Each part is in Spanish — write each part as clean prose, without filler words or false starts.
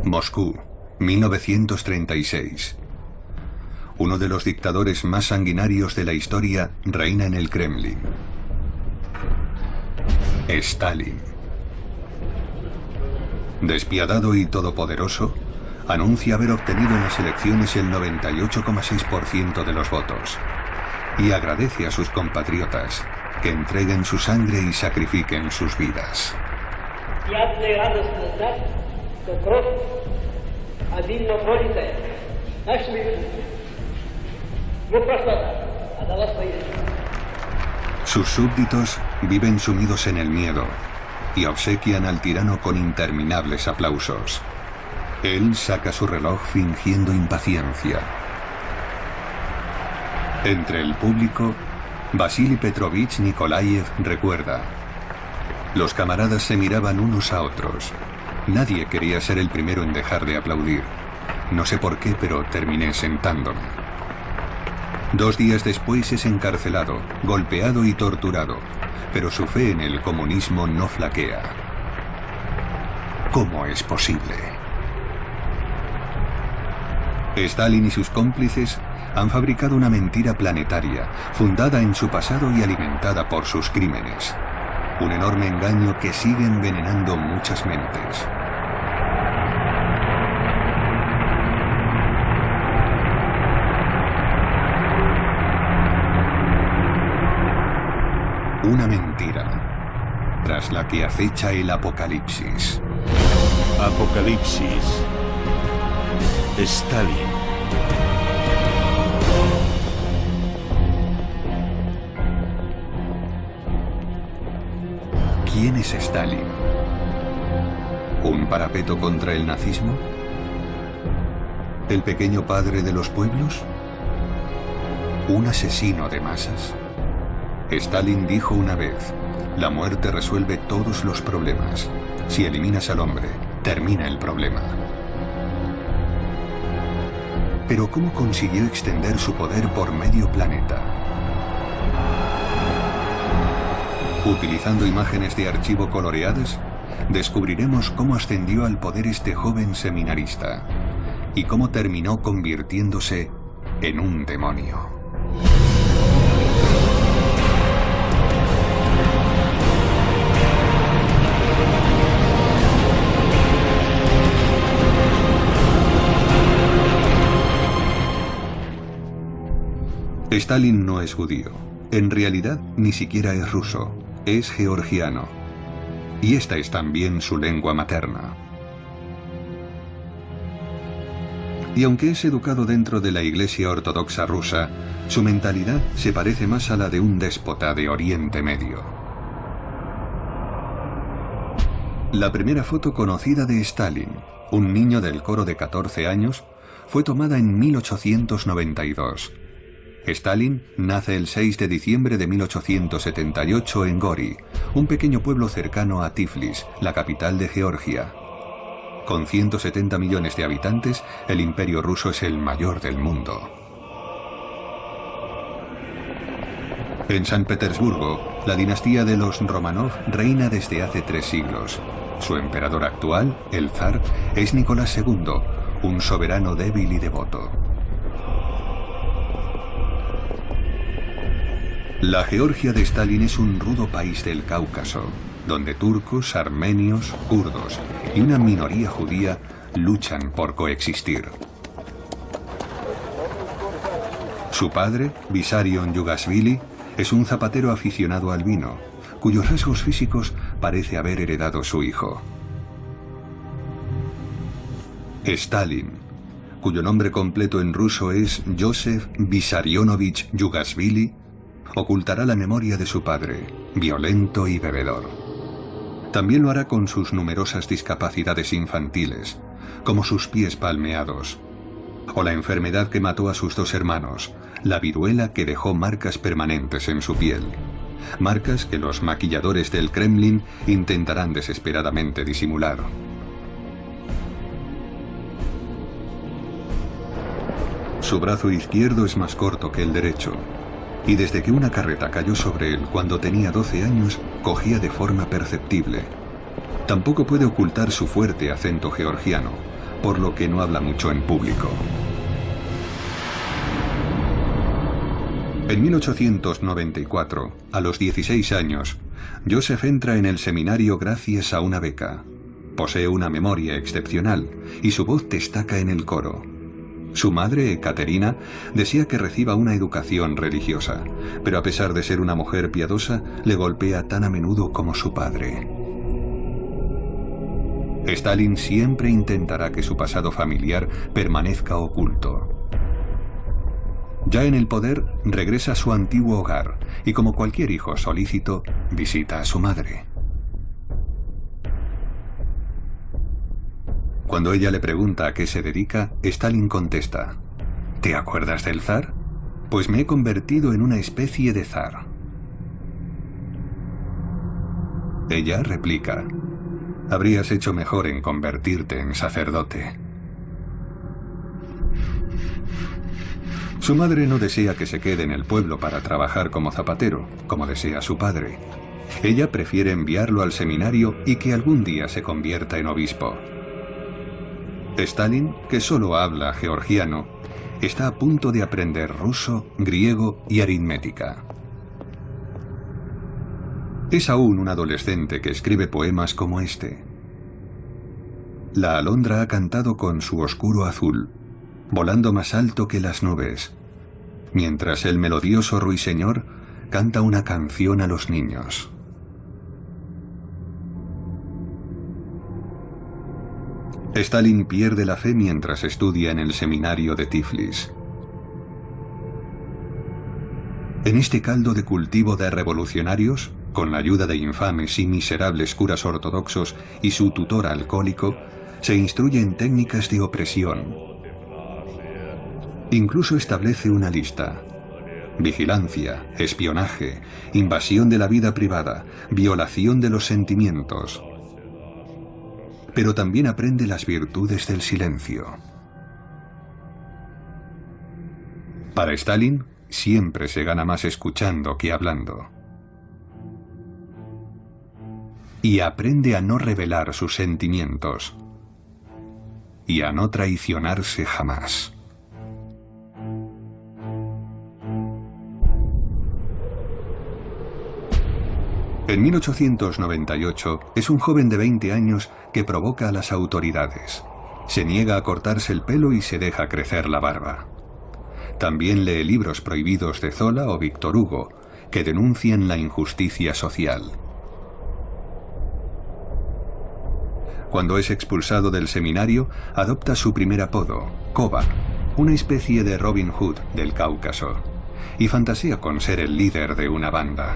Moscú, 1936. Uno de los dictadores más sanguinarios de la historia reina en el Kremlin. Stalin. Despiadado y todopoderoso, anuncia haber obtenido en las elecciones el 98,6% de los votos y agradece a sus compatriotas que entreguen su sangre y sacrifiquen sus vidas. Sus súbditos viven sumidos en el miedo y obsequian al tirano con interminables aplausos. Él saca su reloj fingiendo impaciencia. Entre el público, Vasily Petrovich Nikolaev recuerda: los camaradas se miraban unos a otros. Nadie quería ser el primero en dejar de aplaudir. No sé por qué, pero terminé sentándome. 2 días después es encarcelado, golpeado y torturado, pero su fe en el comunismo no flaquea. ¿Cómo es posible? Stalin y sus cómplices han fabricado una mentira planetaria, fundada en su pasado y alimentada por sus crímenes. Un enorme engaño que sigue envenenando muchas mentes. Una mentira, tras la que acecha el apocalipsis. Apocalipsis. Stalin. ¿Quién es Stalin? ¿Un parapeto contra el nazismo? ¿El pequeño padre de los pueblos? ¿Un asesino de masas? Stalin dijo una vez: la muerte resuelve todos los problemas. Si eliminas al hombre, termina el problema. Pero ¿cómo consiguió extender su poder por medio planeta? Utilizando imágenes de archivo coloreadas, descubriremos cómo ascendió al poder este joven seminarista y cómo terminó convirtiéndose en un demonio. Stalin no es judío. En realidad, ni siquiera es ruso. Es georgiano. Y esta es también su lengua materna. Y aunque es educado dentro de la Iglesia Ortodoxa rusa, su mentalidad se parece más a la de un déspota de Oriente Medio. La primera foto conocida de Stalin, un niño del coro de 14 años, fue tomada en 1892. Stalin nace el 6 de diciembre de 1878 en Gori, un pequeño pueblo cercano a Tiflis, la capital de Georgia. Con 170 millones de habitantes, el Imperio ruso es el mayor del mundo. En San Petersburgo, la dinastía de los Romanov reina desde hace 3 siglos. Su emperador actual, el zar, es Nicolás II, un soberano débil y devoto. La Georgia de Stalin es un rudo país del Cáucaso, donde turcos, armenios, kurdos y una minoría judía luchan por coexistir. Su padre, Vissarion Yugashvili, es un zapatero aficionado al vino, cuyos rasgos físicos parece haber heredado su hijo. Stalin, cuyo nombre completo en ruso es Joseph Vissarionovich Yugashvili, ocultará la memoria de su padre, violento y bebedor. También lo hará con sus numerosas discapacidades infantiles, como sus pies palmeados, o la enfermedad que mató a sus 2 hermanos, la viruela que dejó marcas permanentes en su piel, marcas que los maquilladores del Kremlin intentarán desesperadamente disimular. Su brazo izquierdo es más corto que el derecho, y desde que una carreta cayó sobre él cuando tenía 12 años, cogía de forma perceptible. Tampoco puede ocultar su fuerte acento georgiano, por lo que no habla mucho en público. En 1894, a los 16 años, Joseph entra en el seminario gracias a una beca. Posee una memoria excepcional y su voz destaca en el coro. Su madre, Caterina, desea que reciba una educación religiosa, pero a pesar de ser una mujer piadosa, le golpea tan a menudo como su padre. Stalin siempre intentará que su pasado familiar permanezca oculto. Ya en el poder, regresa a su antiguo hogar y, como cualquier hijo solícito, visita a su madre. Cuando ella le pregunta a qué se dedica, Stalin contesta: ¿te acuerdas del zar? Pues me he convertido en una especie de zar. Ella replica: habrías hecho mejor en convertirte en sacerdote. Su madre no desea que se quede en el pueblo para trabajar como zapatero, como desea su padre. Ella prefiere enviarlo al seminario y que algún día se convierta en obispo. Stalin, que solo habla georgiano, está a punto de aprender ruso, griego y aritmética. Es aún un adolescente que escribe poemas como este. La alondra ha cantado con su oscuro azul, volando más alto que las nubes, mientras el melodioso ruiseñor canta una canción a los niños. Stalin pierde la fe mientras estudia en el seminario de Tiflis. En este caldo de cultivo de revolucionarios, con la ayuda de infames y miserables curas ortodoxos y su tutor alcohólico, se instruye en técnicas de opresión. Incluso establece una lista: vigilancia, espionaje, invasión de la vida privada, violación de los sentimientos. Pero también aprende las virtudes del silencio. Para Stalin, siempre se gana más escuchando que hablando. Y aprende a no revelar sus sentimientos y a no traicionarse jamás. En 1898 es un joven de 20 años que provoca a las autoridades. Se niega a cortarse el pelo y se deja crecer la barba. También lee libros prohibidos de Zola o Víctor Hugo, que denuncian la injusticia social. Cuando es expulsado del seminario, adopta su primer apodo, Kova, una especie de Robin Hood del Cáucaso, y fantasea con ser el líder de una banda.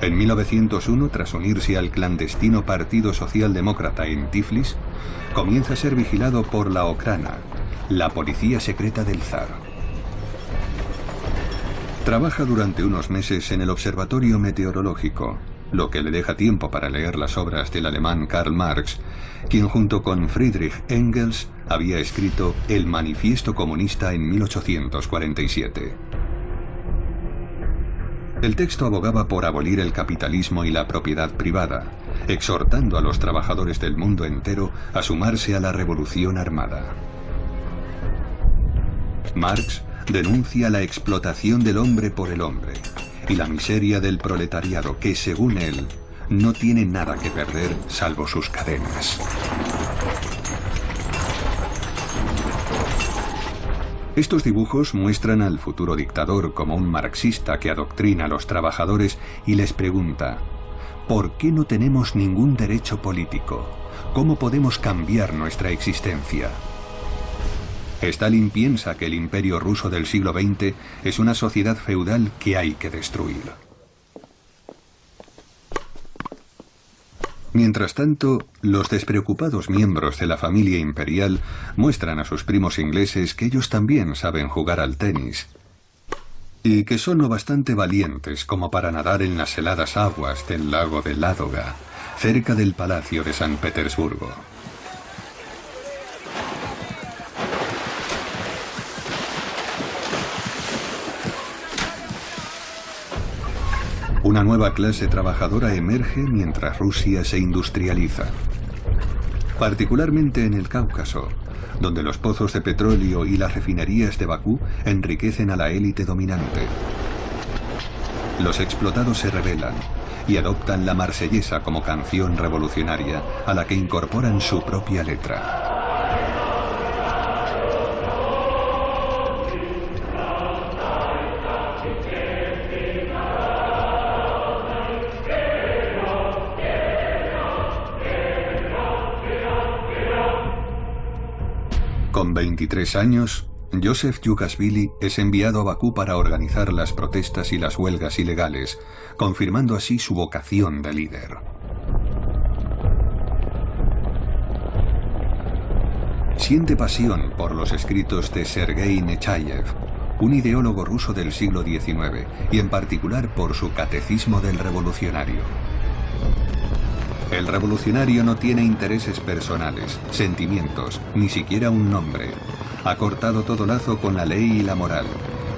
En 1901, tras unirse al clandestino Partido Socialdemócrata en Tiflis, comienza a ser vigilado por la Okhrana, la policía secreta del zar. Trabaja durante unos meses en el observatorio meteorológico, lo que le deja tiempo para leer las obras del alemán Karl Marx, quien junto con Friedrich Engels había escrito El Manifiesto Comunista en 1847. El texto abogaba por abolir el capitalismo y la propiedad privada, exhortando a los trabajadores del mundo entero a sumarse a la revolución armada. Marx denuncia la explotación del hombre por el hombre y la miseria del proletariado que, según él, no tiene nada que perder salvo sus cadenas. Estos dibujos muestran al futuro dictador como un marxista que adoctrina a los trabajadores y les pregunta: ¿por qué no tenemos ningún derecho político? ¿Cómo podemos cambiar nuestra existencia? Stalin piensa que el imperio ruso del siglo XX es una sociedad feudal que hay que destruir. Mientras tanto, los despreocupados miembros de la familia imperial muestran a sus primos ingleses que ellos también saben jugar al tenis y que son lo bastante valientes como para nadar en las heladas aguas del lago de Ládoga, cerca del Palacio de San Petersburgo. Una nueva clase trabajadora emerge mientras Rusia se industrializa. particularmente en el Cáucaso, donde los pozos de petróleo y las refinerías de Bakú enriquecen a la élite dominante. Los explotados se rebelan y adoptan la Marsellesa como canción revolucionaria, a la que incorporan su propia letra. Con 23 años, Joseph Djugashvili es enviado a Bakú para organizar las protestas y las huelgas ilegales, confirmando así su vocación de líder. Siente pasión por los escritos de Sergei Nechayev, un ideólogo ruso del siglo XIX, y en particular por su Catecismo del Revolucionario. El revolucionario no tiene intereses personales, sentimientos, ni siquiera un nombre. Ha cortado todo lazo con la ley y la moral,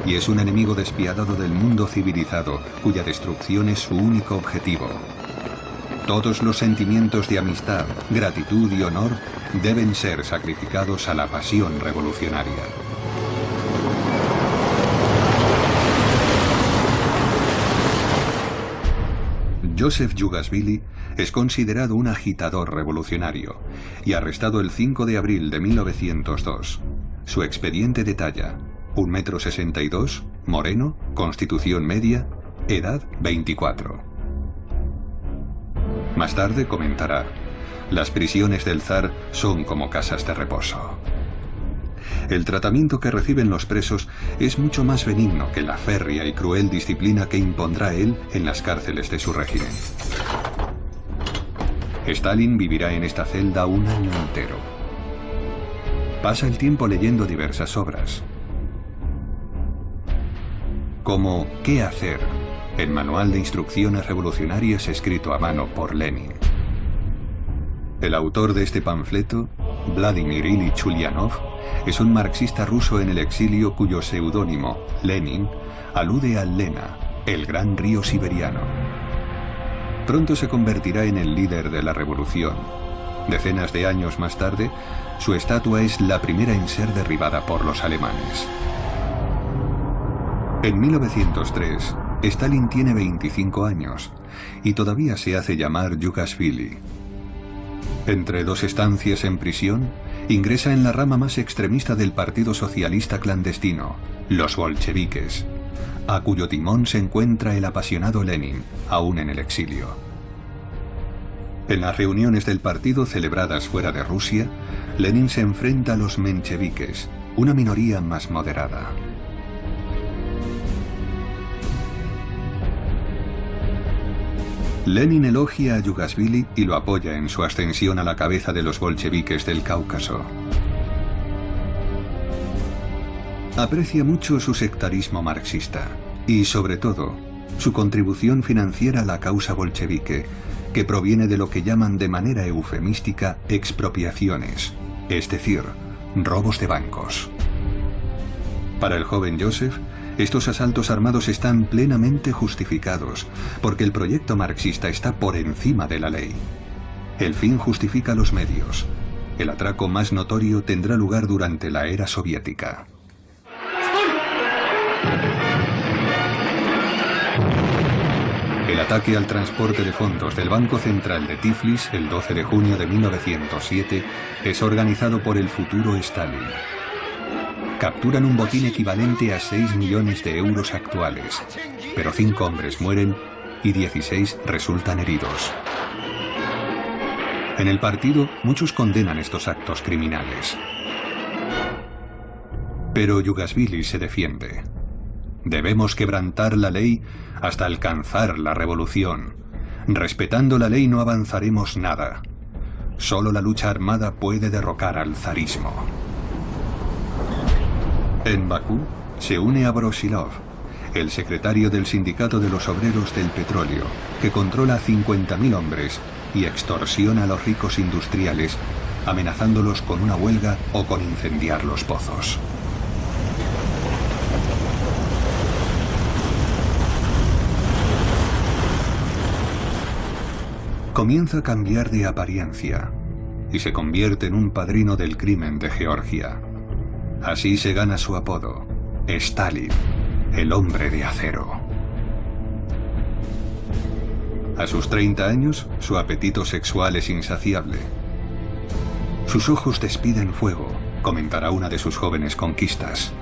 y es un enemigo despiadado del mundo civilizado, cuya destrucción es su único objetivo. Todos los sentimientos de amistad, gratitud y honor deben ser sacrificados a la pasión revolucionaria. Joseph Djugashvili es considerado un agitador revolucionario y arrestado el 5 de abril de 1902. Su expediente detalla: 1,62 m, moreno, constitución media, edad 24. Más tarde comentará: las prisiones del zar son como casas de reposo. El tratamiento que reciben los presos es mucho más benigno que la férrea y cruel disciplina que impondrá él en las cárceles de su régimen. Stalin vivirá en esta celda un año entero. Pasa el tiempo leyendo diversas obras, como ¿Qué hacer?, el manual de instrucciones revolucionarias escrito a mano por Lenin. El autor de este panfleto, Vladimir Ilich Ulyanov, es un marxista ruso en el exilio cuyo seudónimo, Lenin, alude al Lena, el gran río siberiano. Pronto se convertirá en el líder de la revolución. Decenas de años más tarde, su estatua es la primera en ser derribada por los alemanes. En 1903, Stalin tiene 25 años y todavía se hace llamar Djugashvili. Entre dos estancias en prisión, ingresa en la rama más extremista del Partido Socialista clandestino, los bolcheviques, a cuyo timón se encuentra el apasionado Lenin, aún en el exilio. En las reuniones del partido celebradas fuera de Rusia, Lenin se enfrenta a los mencheviques, una minoría más moderada. Lenin elogia a Djugashvili y lo apoya en su ascensión a la cabeza de los bolcheviques del Cáucaso. Aprecia mucho su sectarismo marxista y, sobre todo, su contribución financiera a la causa bolchevique, que proviene de lo que llaman de manera eufemística expropiaciones, es decir, robos de bancos. Para el joven Joseph, estos asaltos armados están plenamente justificados, porque el proyecto marxista está por encima de la ley. El fin justifica los medios. El atraco más notorio tendrá lugar durante la era soviética. El ataque al transporte de fondos del Banco Central de Tiflis, el 12 de junio de 1907, es organizado por el futuro Stalin. Capturan un botín equivalente a 6 millones de euros actuales, pero 5 hombres mueren y 16 resultan heridos. En el partido, muchos condenan estos actos criminales. Pero Djugashvili se defiende. Debemos quebrantar la ley hasta alcanzar la revolución. Respetando la ley no avanzaremos nada. Solo la lucha armada puede derrocar al zarismo. En Bakú se une a Brosilov, el secretario del Sindicato de los Obreros del Petróleo, que controla 50.000 hombres y extorsiona a los ricos industriales, amenazándolos con una huelga o con incendiar los pozos. Comienza a cambiar de apariencia. y se convierte en un padrino del crimen de Georgia. Así se gana su apodo, Stalin, el hombre de acero. A sus 30 años, su apetito sexual es insaciable. Sus ojos despiden fuego, comentará una de sus jóvenes conquistas.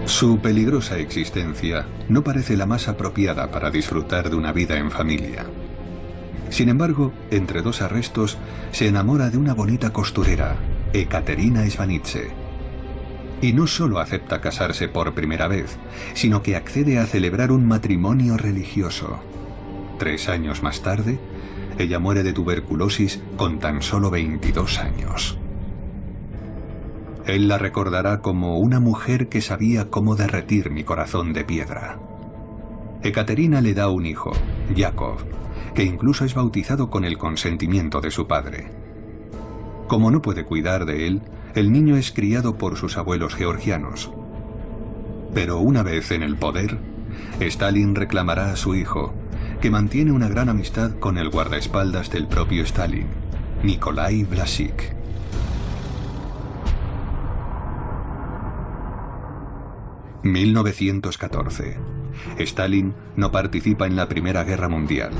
Su peligrosa existencia no parece la más apropiada para disfrutar de una vida en familia. Sin embargo, entre dos arrestos, se enamora de una bonita costurera, Ekaterina Svanidze. Y no solo acepta casarse por primera vez, sino que accede a celebrar un matrimonio religioso. 3 años más tarde, ella muere de tuberculosis con tan solo 22 años. Él la recordará como una mujer que sabía cómo derretir mi corazón de piedra. Ekaterina le da un hijo, Yakov, que incluso es bautizado con el consentimiento de su padre. Como no puede cuidar de él, el niño es criado por sus abuelos georgianos. Pero una vez en el poder, Stalin reclamará a su hijo, que mantiene una gran amistad con el guardaespaldas del propio Stalin, Nikolai Vlasik. ...1914... Stalin no participa en la Primera Guerra Mundial.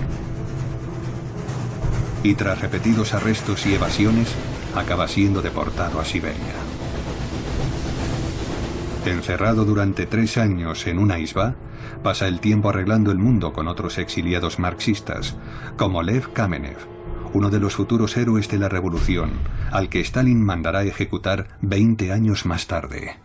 Y tras repetidos arrestos y evasiones, acaba siendo deportado a Siberia. Encerrado durante 3 años en una isba, pasa el tiempo arreglando el mundo con otros exiliados marxistas, como Lev Kamenev, uno de los futuros héroes de la revolución, al que Stalin mandará ejecutar 20 años más tarde.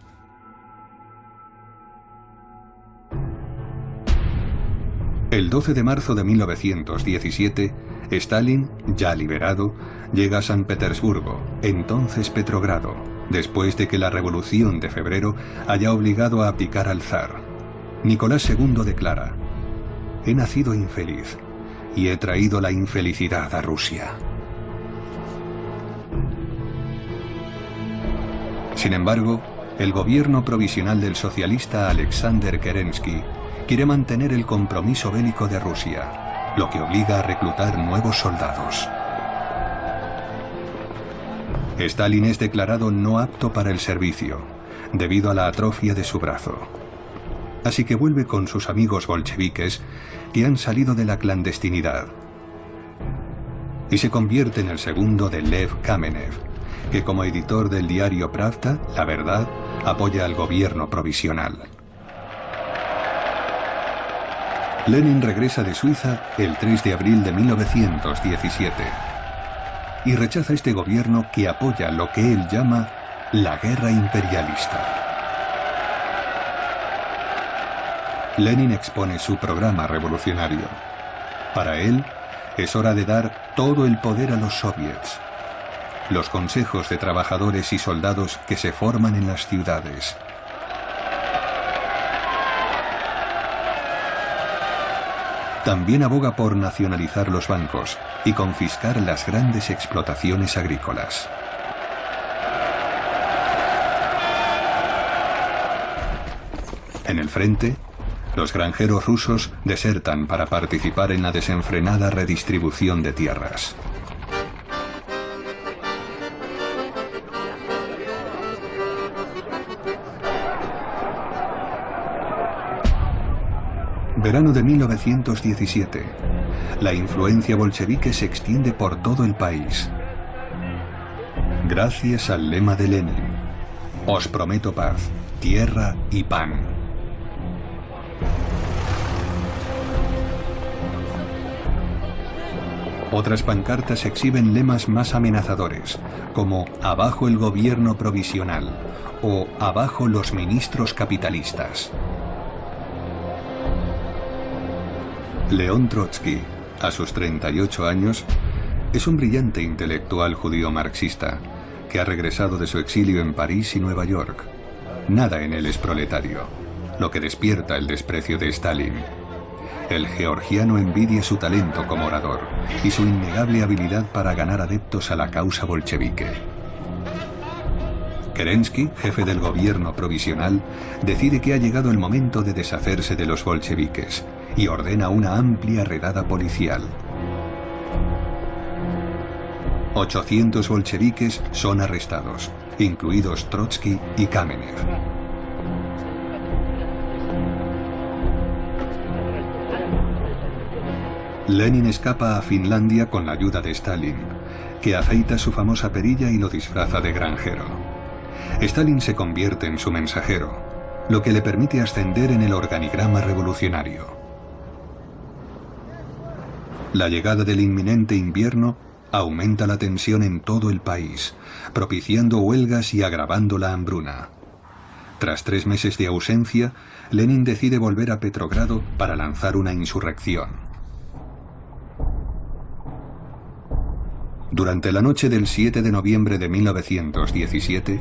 El 12 de marzo de 1917, Stalin, ya liberado, llega a San Petersburgo, entonces Petrogrado, después de que la Revolución de Febrero haya obligado a abdicar al zar. Nicolás II declara: «He nacido infeliz y he traído la infelicidad a Rusia». Sin embargo, el gobierno provisional del socialista Alexander Kerensky quiere mantener el compromiso bélico de Rusia, lo que obliga a reclutar nuevos soldados. Stalin es declarado no apto para el servicio, debido a la atrofia de su brazo. Así que vuelve con sus amigos bolcheviques que han salido de la clandestinidad. Y se convierte en el segundo de Lev Kamenev, que como editor del diario Pravda, La Verdad, apoya al gobierno provisional. Lenin regresa de Suiza el 3 de abril de 1917 y rechaza este gobierno que apoya lo que él llama la guerra imperialista. Lenin expone su programa revolucionario. Para él, es hora de dar todo el poder a los soviets, los consejos de trabajadores y soldados que se forman en las ciudades. También aboga por nacionalizar los bancos y confiscar las grandes explotaciones agrícolas. En el frente, los granjeros rusos desertan para participar en la desenfrenada redistribución de tierras. Verano de 1917. La influencia bolchevique se extiende por todo el país. Gracias al lema de Lenin: os prometo paz, tierra y pan. Otras pancartas exhiben lemas más amenazadores, como abajo el gobierno provisional o abajo los ministros capitalistas. León Trotsky, a sus 38 años, es un brillante intelectual judío marxista que ha regresado de su exilio en París y Nueva York. Nada en él es proletario, lo que despierta el desprecio de Stalin. El georgiano envidia su talento como orador y su innegable habilidad para ganar adeptos a la causa bolchevique. Kerensky, jefe del gobierno provisional, decide que ha llegado el momento de deshacerse de los bolcheviques y ordena una amplia redada policial. 800 bolcheviques son arrestados, incluidos Trotsky y Kamenev. Lenin escapa a Finlandia con la ayuda de Stalin, que afeita su famosa perilla y lo disfraza de granjero. Stalin se convierte en su mensajero, lo que le permite ascender en el organigrama revolucionario. La llegada del inminente invierno aumenta la tensión en todo el país, propiciando huelgas y agravando la hambruna. Tras 3 meses de ausencia, Lenin decide volver a Petrogrado para lanzar una insurrección. Durante la noche del 7 de noviembre de 1917,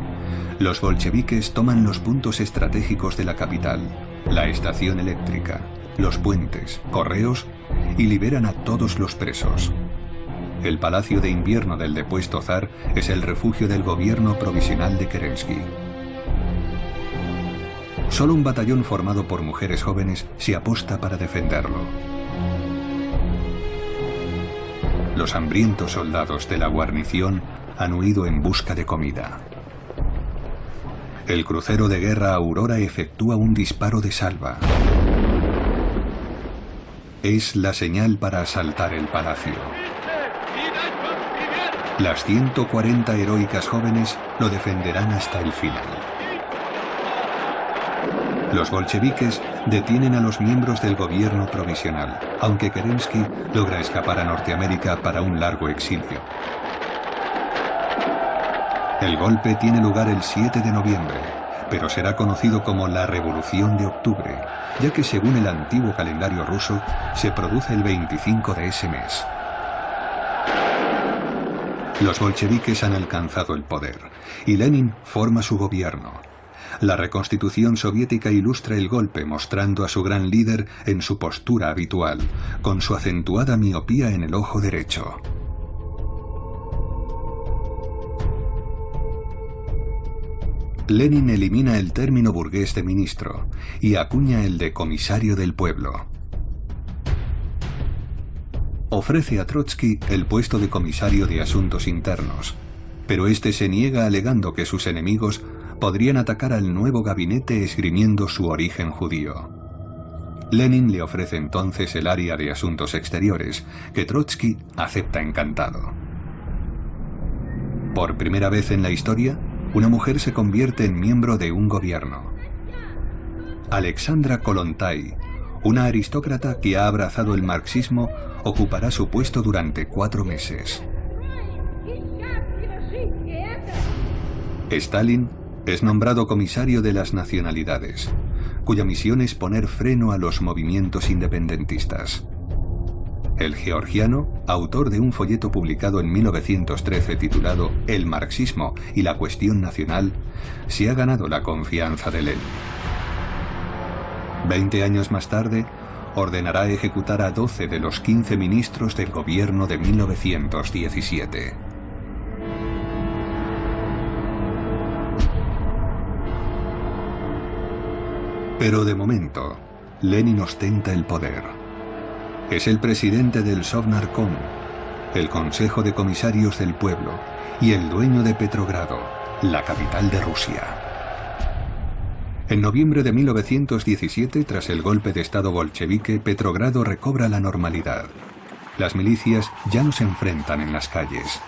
los bolcheviques toman los puntos estratégicos de la capital, la estación eléctrica, los puentes, correos y liberan a todos los presos. El palacio de invierno del depuesto zar es el refugio del gobierno provisional de Kerensky. Solo un batallón formado por mujeres jóvenes se aposta para defenderlo. Los hambrientos soldados de la guarnición han huido en busca de comida. El crucero de guerra Aurora efectúa un disparo de salva. Es la señal para asaltar el palacio. Las 140 heroicas jóvenes lo defenderán hasta el final. Los bolcheviques detienen a los miembros del gobierno provisional, aunque Kerensky logra escapar a Norteamérica para un largo exilio. El golpe tiene lugar el 7 de noviembre, pero será conocido como la Revolución de Octubre, ya que según el antiguo calendario ruso, se produce el 25 de ese mes. Los bolcheviques han alcanzado el poder, y Lenin forma su gobierno. La reconstitución soviética ilustra el golpe mostrando a su gran líder en su postura habitual, con su acentuada miopía en el ojo derecho. Lenin elimina el término burgués de ministro y acuña el de comisario del pueblo. Ofrece a Trotsky el puesto de comisario de asuntos internos, pero este se niega alegando que sus enemigos podrían atacar al nuevo gabinete esgrimiendo su origen judío. Lenin le ofrece entonces el área de asuntos exteriores, que Trotsky acepta encantado. Por primera vez en la historia, una mujer se convierte en miembro de un gobierno. Alexandra Kollontai, una aristócrata que ha abrazado el marxismo, ocupará su puesto durante 4 meses. Stalin es nombrado comisario de las nacionalidades, cuya misión es poner freno a los movimientos independentistas. El georgiano, autor de un folleto publicado en 1913 titulado El marxismo y la cuestión nacional, se ha ganado la confianza de Lenin. 20 años más tarde, ordenará ejecutar a 12 de los 15 ministros del gobierno de 1917. Pero de momento, Lenin ostenta el poder. Es el presidente del Sovnarkom, el Consejo de Comisarios del Pueblo, y el dueño de Petrogrado, la capital de Rusia. En noviembre de 1917, tras el golpe de estado bolchevique, Petrogrado recobra la normalidad. Las milicias ya no se enfrentan en las calles.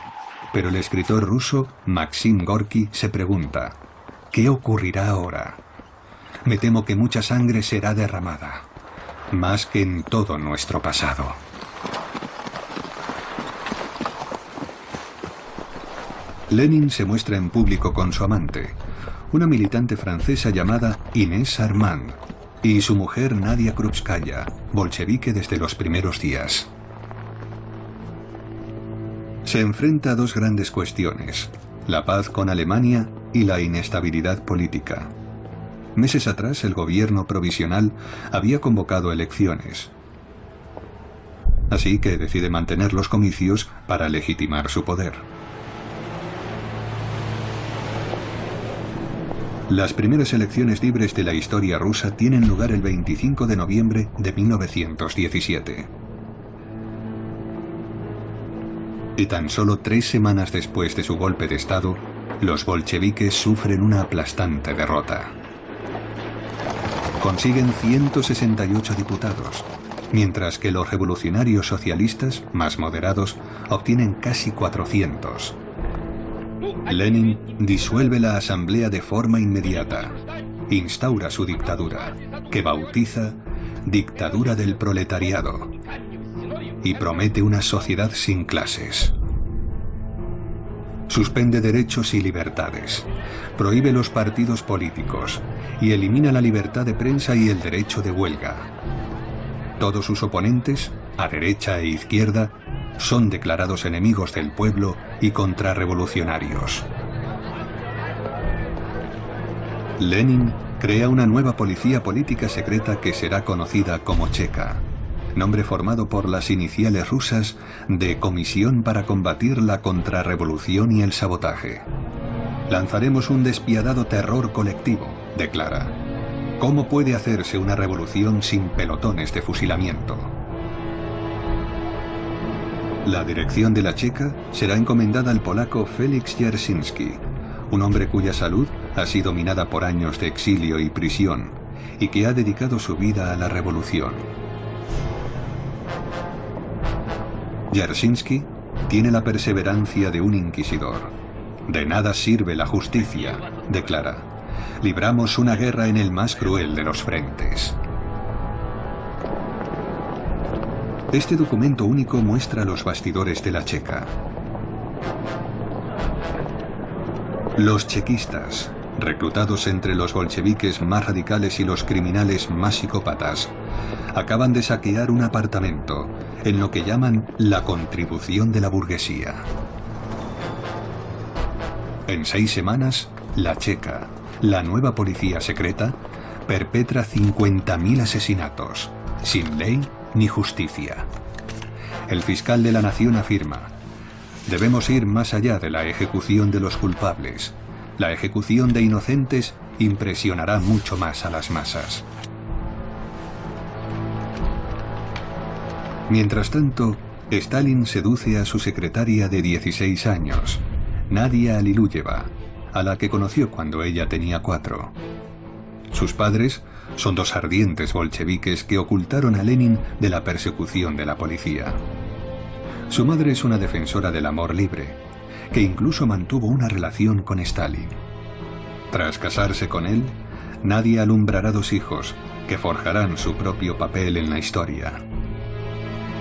Pero el escritor ruso Maxim Gorky se pregunta, ¿qué ocurrirá ahora? Me temo que mucha sangre será derramada, más que en todo nuestro pasado. Lenin se muestra en público con su amante, una militante francesa llamada Inés Armand, y su mujer Nadia Krupskaya, bolchevique desde los primeros días. Se enfrenta a 2 grandes cuestiones, la paz con Alemania y la inestabilidad política. Meses atrás, el gobierno provisional había convocado elecciones. Así que decide mantener los comicios para legitimar su poder. Las primeras elecciones libres de la historia rusa tienen lugar el 25 de noviembre de 1917. Y tan solo 3 semanas después de su golpe de Estado, los bolcheviques sufren una aplastante derrota. Consiguen 168 diputados, mientras que los revolucionarios socialistas, más moderados, obtienen casi 400. Lenin disuelve la asamblea de forma inmediata, instaura su dictadura, que bautiza Dictadura del Proletariado, y promete una sociedad sin clases. Suspende derechos y libertades, prohíbe los partidos políticos y elimina la libertad de prensa y el derecho de huelga. Todos sus oponentes, a derecha e izquierda, son declarados enemigos del pueblo y contrarrevolucionarios. Lenin crea una nueva policía política secreta que será conocida como Cheka, nombre formado por las iniciales rusas de Comisión para combatir la contrarrevolución y el sabotaje. Lanzaremos un despiadado terror colectivo, declara. ¿Cómo puede hacerse una revolución sin pelotones de fusilamiento? La dirección de la Cheka será encomendada al polaco Félix Dzerzhinsky, un hombre cuya salud ha sido minada por años de exilio y prisión y que ha dedicado su vida a la revolución. Dzerzhinsky tiene la perseverancia de un inquisidor. De nada sirve la justicia, declara. Libramos una guerra en el más cruel de los frentes. Este documento único muestra los bastidores de la Cheka. Los chequistas, reclutados entre los bolcheviques más radicales y los criminales más psicópatas, acaban de saquear un apartamento en lo que llaman la contribución de la burguesía. En 6 semanas, la Cheka, la nueva policía secreta, perpetra 50.000 asesinatos, sin ley ni justicia. El fiscal de la nación afirma: debemos ir más allá de la ejecución de los culpables. La ejecución de inocentes impresionará mucho más a las masas. Mientras tanto, Stalin seduce a su secretaria de 16 años, Nadia Aliluyeva, a la que conoció cuando ella tenía 4. Sus padres son 2 ardientes bolcheviques que ocultaron a Lenin de la persecución de la policía. Su madre es una defensora del amor libre, que incluso mantuvo una relación con Stalin. Tras casarse con él, Nadia alumbrará 2 hijos, que forjarán su propio papel en la historia.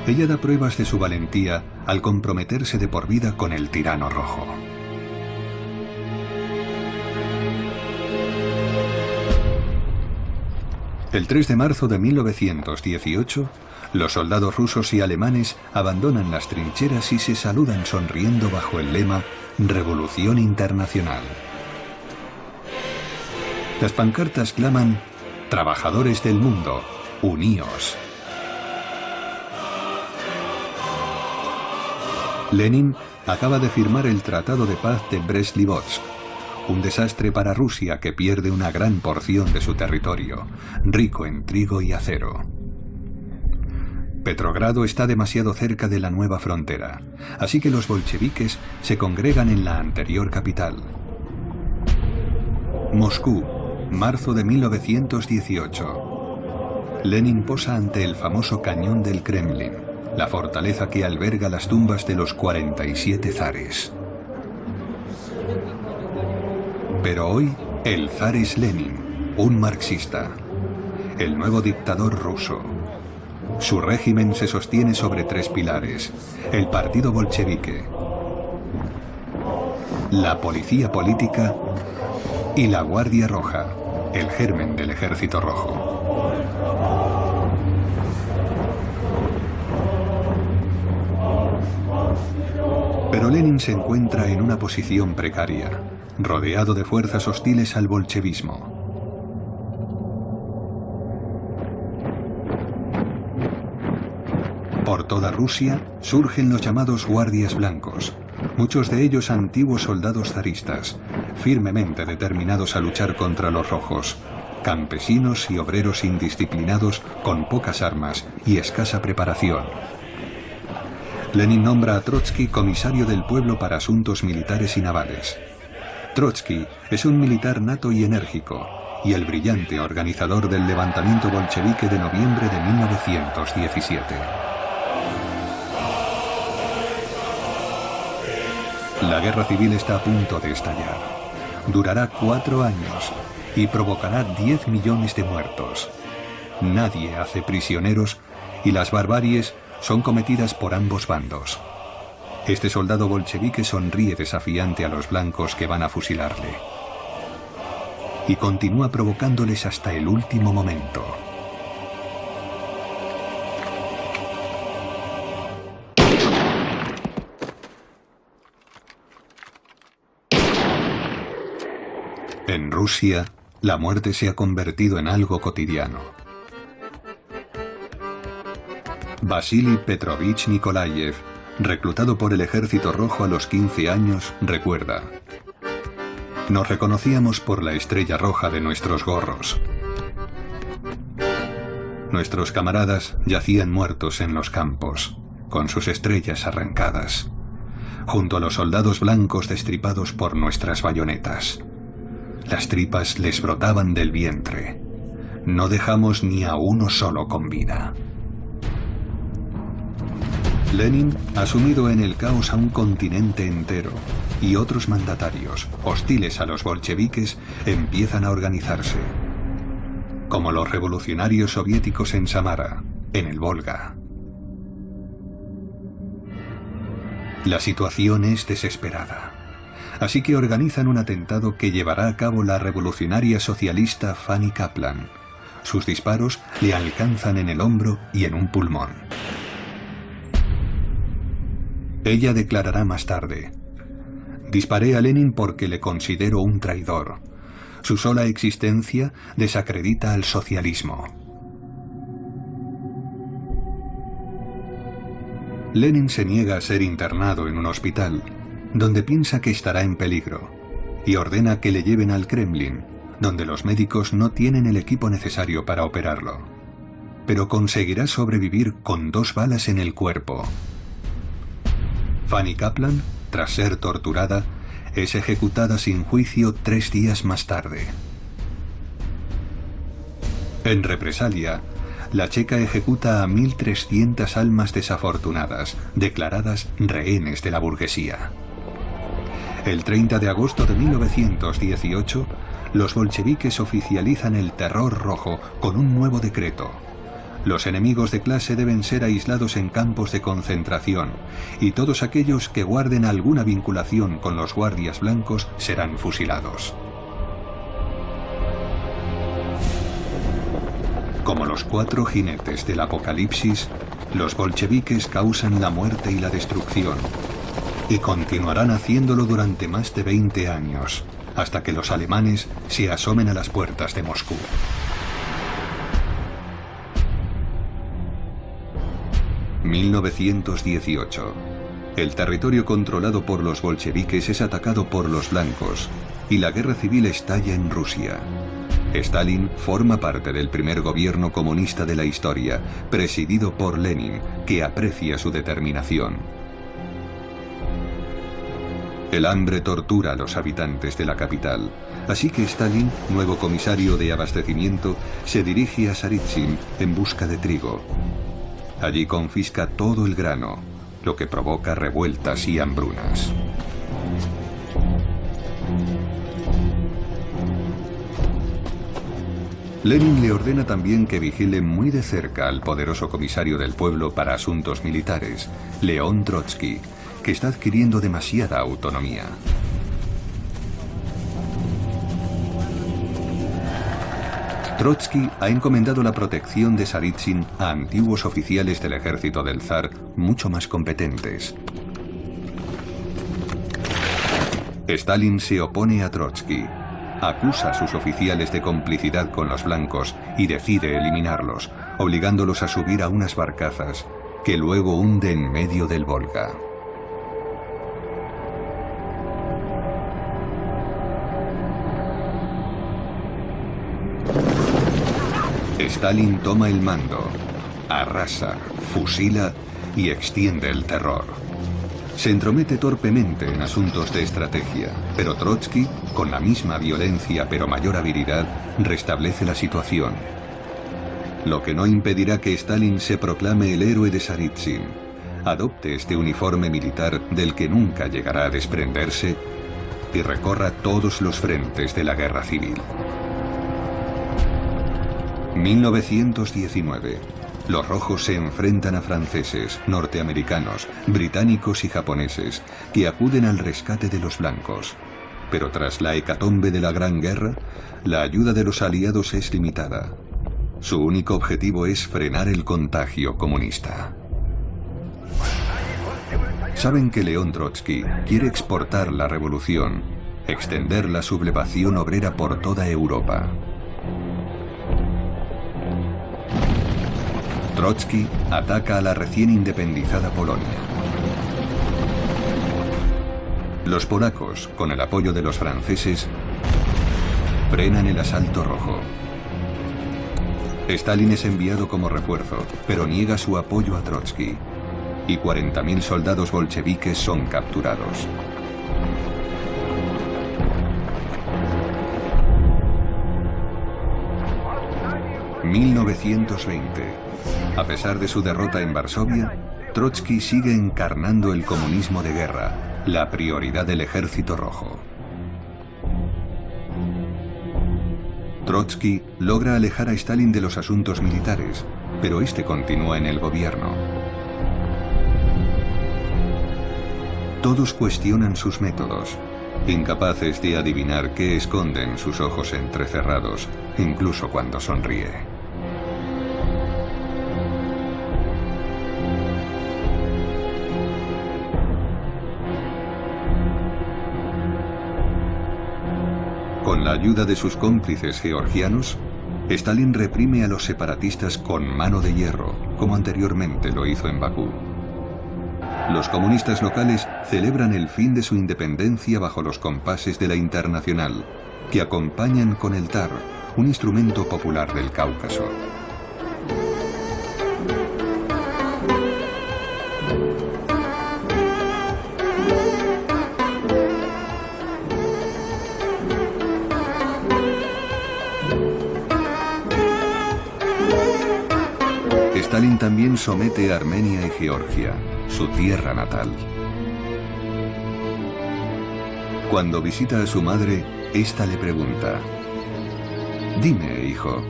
Ella da pruebas de su valentía al comprometerse de por vida con el tirano rojo. El 3 de marzo de 1918, los soldados rusos y alemanes abandonan las trincheras y se saludan sonriendo bajo el lema Revolución Internacional. Las pancartas claman: «Trabajadores del mundo, uníos». Lenin acaba de firmar el Tratado de Paz de Brest-Litovsk, un desastre para Rusia que pierde una gran porción de su territorio, rico en trigo y acero. Petrogrado está demasiado cerca de la nueva frontera, así que los bolcheviques se congregan en la anterior capital. Moscú, marzo de 1918. Lenin posa ante el famoso cañón del Kremlin, la fortaleza que alberga las tumbas de los 47 zares. Pero hoy, el zar es Lenin, un marxista, el nuevo dictador ruso. Su régimen se sostiene sobre 3 pilares: el partido bolchevique, la policía política y la Guardia Roja, el germen del Ejército Rojo. Pero Lenin se encuentra en una posición precaria, rodeado de fuerzas hostiles al bolchevismo. Por toda Rusia surgen los llamados guardias blancos, muchos de ellos antiguos soldados zaristas, firmemente determinados a luchar contra los rojos, campesinos y obreros indisciplinados con pocas armas y escasa preparación. Lenin nombra a Trotsky comisario del pueblo para asuntos militares y navales. Trotsky es un militar nato y enérgico, y el brillante organizador del levantamiento bolchevique de noviembre de 1917. La guerra civil está a punto de estallar. Durará 4 años y provocará 10 millones de muertos. Nadie hace prisioneros y las barbaries son cometidas por ambos bandos. Este soldado bolchevique sonríe desafiante a los blancos que van a fusilarle. Y continúa provocándoles hasta el último momento. En Rusia, la muerte se ha convertido en algo cotidiano. Vasily Petrovich Nikolayev, reclutado por el Ejército Rojo a los 15 años, recuerda: nos reconocíamos por la estrella roja de nuestros gorros. Nuestros camaradas yacían muertos en los campos, con sus estrellas arrancadas, junto a los soldados blancos destripados por nuestras bayonetas. Las tripas les brotaban del vientre. No dejamos ni a uno solo con vida. Lenin ha sumido en el caos a un continente entero, y otros mandatarios, hostiles a los bolcheviques, empiezan a organizarse. Como los revolucionarios soviéticos en Samara, en el Volga. La situación es desesperada. Así que organizan un atentado que llevará a cabo la revolucionaria socialista Fanny Kaplan. Sus disparos le alcanzan en el hombro y en un pulmón. Ella declarará más tarde: disparé a Lenin porque le considero un traidor. Su sola existencia desacredita al socialismo. Lenin se niega a ser internado en un hospital, donde piensa que estará en peligro, y ordena que le lleven al Kremlin, donde los médicos no tienen el equipo necesario para operarlo. Pero conseguirá sobrevivir con 2 balas en el cuerpo. Fanny Kaplan, tras ser torturada, es ejecutada sin juicio 3 días más tarde. En represalia, la checa ejecuta a 1.300 almas desafortunadas, declaradas rehenes de la burguesía. El 30 de agosto de 1918, los bolcheviques oficializan el terror rojo con un nuevo decreto. Los enemigos de clase deben ser aislados en campos de concentración, y todos aquellos que guarden alguna vinculación con los guardias blancos serán fusilados. Como los 4 jinetes del apocalipsis, los bolcheviques causan la muerte y la destrucción, y continuarán haciéndolo durante más de 20 años, hasta que los alemanes se asomen a las puertas de Moscú. ...1918... El territorio controlado por los bolcheviques es atacado por los blancos, y la guerra civil estalla en Rusia. Stalin forma parte del primer gobierno comunista de la historia, presidido por Lenin, que aprecia su determinación. El hambre tortura a los habitantes de la capital, así que Stalin, nuevo comisario de abastecimiento, se dirige a Saritsyn en busca de trigo. Allí confisca todo el grano, lo que provoca revueltas y hambrunas. Lenin le ordena también que vigile muy de cerca al poderoso comisario del pueblo para asuntos militares, León Trotsky, que está adquiriendo demasiada autonomía. Trotsky ha encomendado la protección de Saritsyn a antiguos oficiales del ejército del zar mucho más competentes. Stalin se opone a Trotsky, acusa a sus oficiales de complicidad con los blancos y decide eliminarlos, obligándolos a subir a unas barcazas que luego hunde en medio del Volga. Stalin toma el mando, arrasa, fusila y extiende el terror. Se entromete torpemente en asuntos de estrategia, pero Trotsky, con la misma violencia pero mayor habilidad, restablece la situación. Lo que no impedirá que Stalin se proclame el héroe de Saritsyn, adopte este uniforme militar del que nunca llegará a desprenderse y recorra todos los frentes de la guerra civil. 1919. Los rojos se enfrentan a franceses, norteamericanos, británicos y japoneses, que acuden al rescate de los blancos. Pero tras la hecatombe de la Gran Guerra, la ayuda de los aliados es limitada. Su único objetivo es frenar el contagio comunista. Saben que León Trotsky quiere exportar la revolución, extender la sublevación obrera por toda Europa. Trotsky ataca a la recién independizada Polonia. Los polacos, con el apoyo de los franceses, frenan el asalto rojo. Stalin es enviado como refuerzo, pero niega su apoyo a Trotsky, y 40.000 soldados bolcheviques son capturados. ...1920... A pesar de su derrota en Varsovia, Trotsky sigue encarnando el comunismo de guerra, la prioridad del Ejército Rojo. Trotsky logra alejar a Stalin de los asuntos militares, pero este continúa en el gobierno. Todos cuestionan sus métodos, incapaces de adivinar qué esconden sus ojos entrecerrados, incluso cuando sonríe. Con la ayuda de sus cómplices georgianos, Stalin reprime a los separatistas con mano de hierro, como anteriormente lo hizo en Bakú. Los comunistas locales celebran el fin de su independencia bajo los compases de la Internacional, que acompañan con el tar, un instrumento popular del Cáucaso. Stalin también somete a Armenia y Georgia, su tierra natal. Cuando visita a su madre, ésta le pregunta: «Dime, hijo,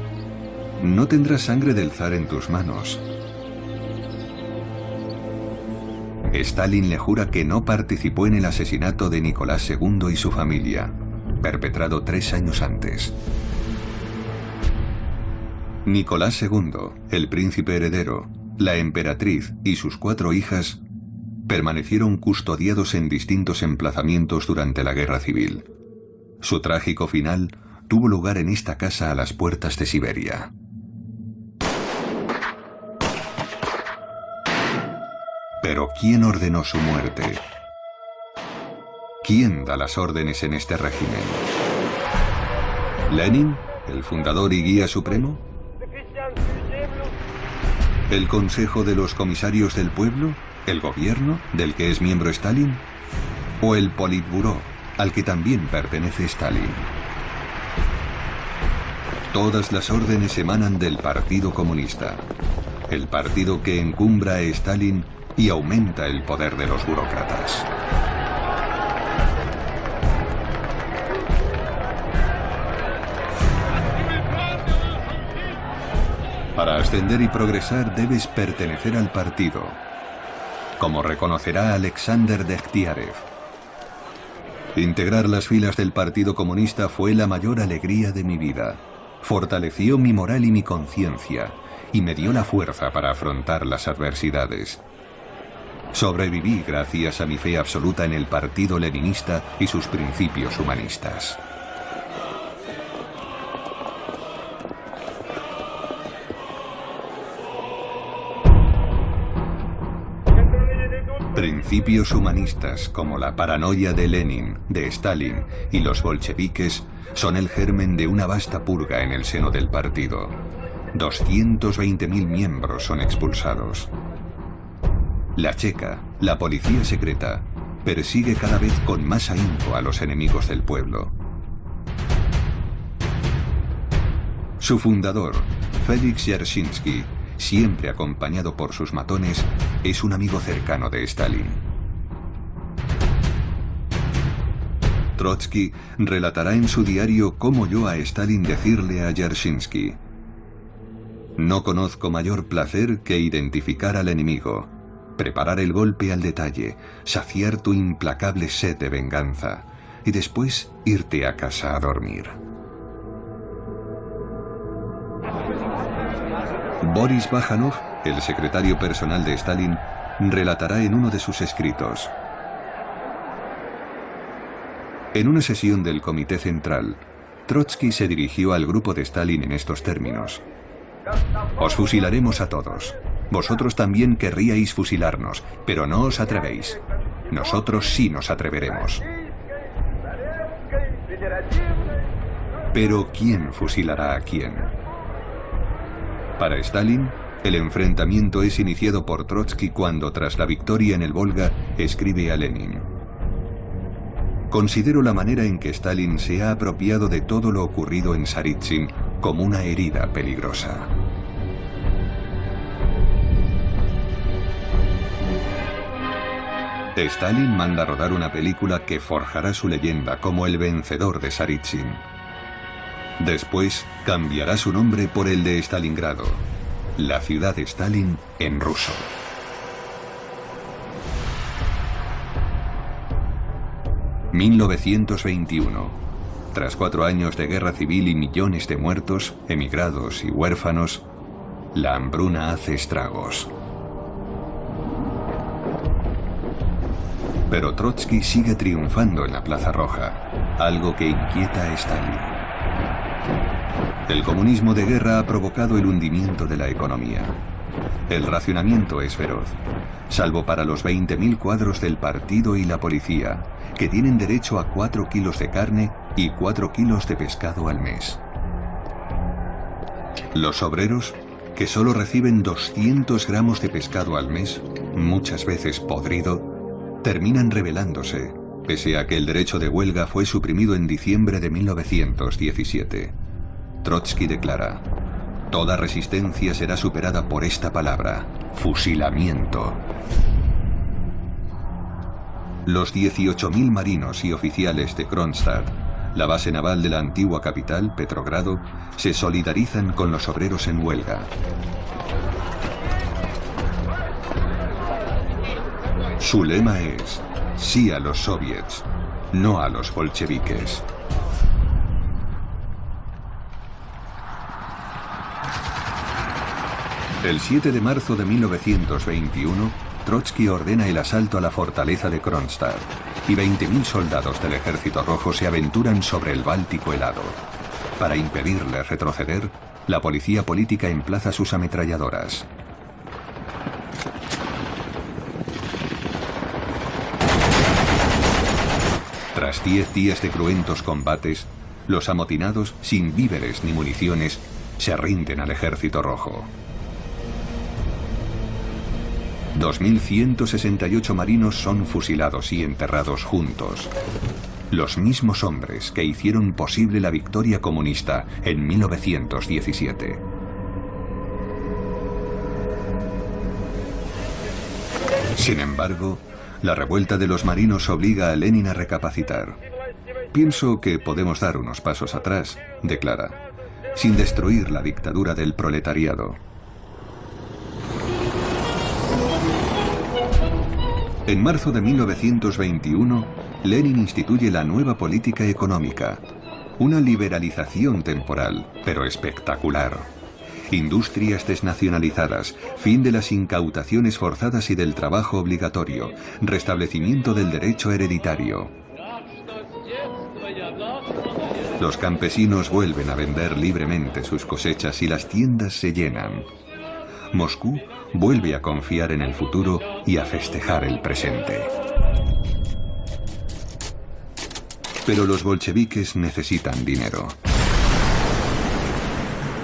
¿no tendrás sangre del zar en tus manos?» Stalin le jura que no participó en el asesinato de Nicolás II y su familia, perpetrado 3 años antes. Nicolás II, el príncipe heredero, la emperatriz y sus 4 hijas permanecieron custodiados en distintos emplazamientos durante la guerra civil. Su trágico final tuvo lugar en esta casa a las puertas de Siberia. Pero ¿quién ordenó su muerte? ¿Quién da las órdenes en este régimen? ¿Lenin, el fundador y guía supremo? ¿El Consejo de los Comisarios del Pueblo? ¿El gobierno, del que es miembro Stalin? ¿O el Politburó, al que también pertenece Stalin? Todas las órdenes emanan del Partido Comunista, el partido que encumbra a Stalin y aumenta el poder de los burócratas. Para ascender y progresar debes pertenecer al partido, como reconocerá Alexander Dekhtiarev. Integrar las filas del Partido Comunista fue la mayor alegría de mi vida. Fortaleció mi moral y mi conciencia, y me dio la fuerza para afrontar las adversidades. Sobreviví gracias a mi fe absoluta en el Partido Leninista y sus principios humanistas. Principios humanistas como la paranoia de Lenin, de Stalin y los bolcheviques son el germen de una vasta purga en el seno del partido. 220.000 miembros son expulsados. La Checa, la policía secreta, persigue cada vez con más ahínco a los enemigos del pueblo. Su fundador, Félix Dzerzhinsky, siempre acompañado por sus matones, es un amigo cercano de Stalin. Trotsky relatará en su diario cómo oyó a Stalin decirle a Dzerzhinsky: «No conozco mayor placer que identificar al enemigo, preparar el golpe al detalle, saciar tu implacable sed de venganza y después irte a casa a dormir». Boris Bajanov, el secretario personal de Stalin, relatará en uno de sus escritos: en una sesión del Comité Central, Trotsky se dirigió al grupo de Stalin en estos términos: «Os fusilaremos a todos. Vosotros también querríais fusilarnos, pero no os atrevéis. Nosotros sí nos atreveremos». Pero ¿quién fusilará a quién? Para Stalin, el enfrentamiento es iniciado por Trotsky cuando, tras la victoria en el Volga, escribe a Lenin: «Considero la manera en que Stalin se ha apropiado de todo lo ocurrido en Saritsyn como una herida peligrosa». Stalin manda rodar una película que forjará su leyenda como el vencedor de Saritsyn. Después cambiará su nombre por el de Stalingrado, la ciudad de Stalin en ruso. ...1921... Tras 4 años de guerra civil y millones de muertos, emigrados y huérfanos, la hambruna hace estragos. Pero Trotsky sigue triunfando en la Plaza Roja, algo que inquieta a Stalin. El comunismo de guerra ha provocado el hundimiento de la economía. El racionamiento es feroz, salvo para los 20.000 cuadros del partido y la policía, que tienen derecho a 4 kilos de carne y 4 kilos de pescado al mes. Los obreros, que solo reciben 200 gramos de pescado al mes, muchas veces podrido, terminan rebelándose, pese a que el derecho de huelga fue suprimido en diciembre de 1917. Trotsky declara: «Toda resistencia será superada por esta palabra: fusilamiento». Los 18.000 marinos y oficiales de Kronstadt, la base naval de la antigua capital, Petrogrado, se solidarizan con los obreros en huelga. Su lema es: sí a los soviets, no a los bolcheviques. El 7 de marzo de 1921, Trotsky ordena el asalto a la fortaleza de Kronstadt y 20.000 soldados del Ejército Rojo se aventuran sobre el Báltico helado. Para impedirles retroceder, la policía política emplaza sus ametralladoras. Tras 10 días de cruentos combates, los amotinados, sin víveres ni municiones, se rinden al Ejército Rojo. 2.168 marinos son fusilados y enterrados juntos. Los mismos hombres que hicieron posible la victoria comunista en 1917. Sin embargo, la revuelta de los marinos obliga a Lenin a recapacitar. «Pienso que podemos dar unos pasos atrás», declara, «sin destruir la dictadura del proletariado». En marzo de 1921, Lenin instituye la nueva política económica, una liberalización temporal, pero espectacular. Industrias desnacionalizadas, fin de las incautaciones forzadas y del trabajo obligatorio, restablecimiento del derecho hereditario. Los campesinos vuelven a vender libremente sus cosechas y las tiendas se llenan. Moscú vuelve a confiar en el futuro y a festejar el presente. Pero los bolcheviques necesitan dinero.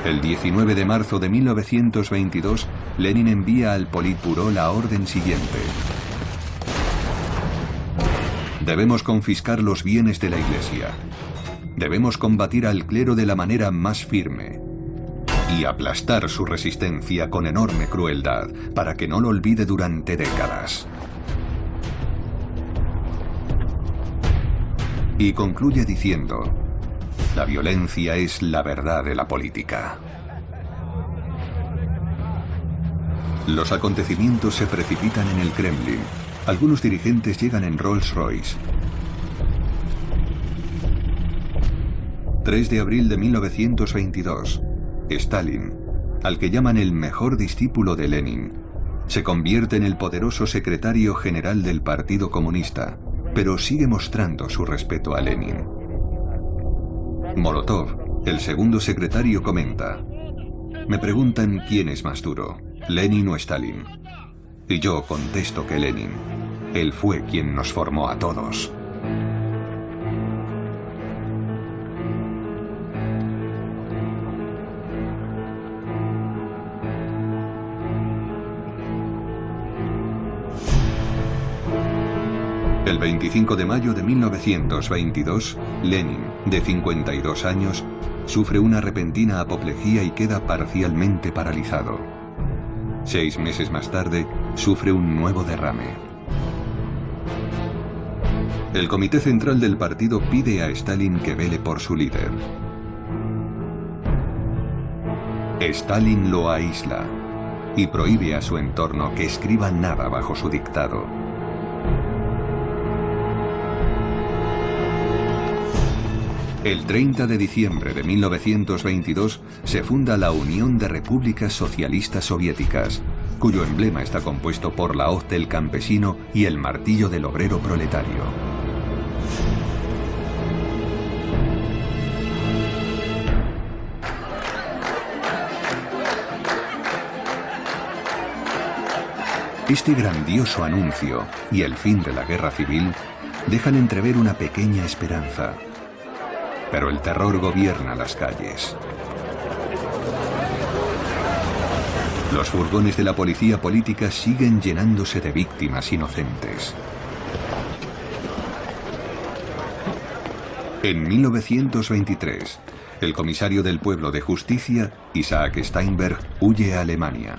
El 19 de marzo de 1922, Lenin envía al Politburó la orden siguiente. Debemos confiscar los bienes de la Iglesia. Debemos combatir al clero de la manera más firme y aplastar su resistencia con enorme crueldad para que no lo olvide durante décadas. Y concluye diciendo: la violencia es la verdad de la política. Los acontecimientos se precipitan en el Kremlin. Algunos dirigentes llegan en Rolls-Royce. 3 de abril de 1922. Stalin, al que llaman el mejor discípulo de Lenin, se convierte en el poderoso secretario general del Partido Comunista, pero sigue mostrando su respeto a Lenin. Molotov, el segundo secretario, comenta: me preguntan quién es más duro, Lenin o Stalin. Y yo contesto que Lenin. Él fue quien nos formó a todos. El 25 de mayo de 1922, Lenin, de 52 años, sufre una repentina apoplejía y queda parcialmente paralizado. 6 meses más tarde, sufre un nuevo derrame. El Comité Central del partido pide a Stalin que vele por su líder. Stalin lo aísla y prohíbe a su entorno que escriba nada bajo su dictado. El 30 de diciembre de 1922 se funda la Unión de Repúblicas Socialistas Soviéticas, cuyo emblema está compuesto por la hoz del campesino y el martillo del obrero proletario. Este grandioso anuncio y el fin de la guerra civil dejan entrever una pequeña esperanza. Pero el terror gobierna las calles. Los furgones de la policía política siguen llenándose de víctimas inocentes. En 1923, el comisario del pueblo de justicia, Isaac Steinberg, huye a Alemania.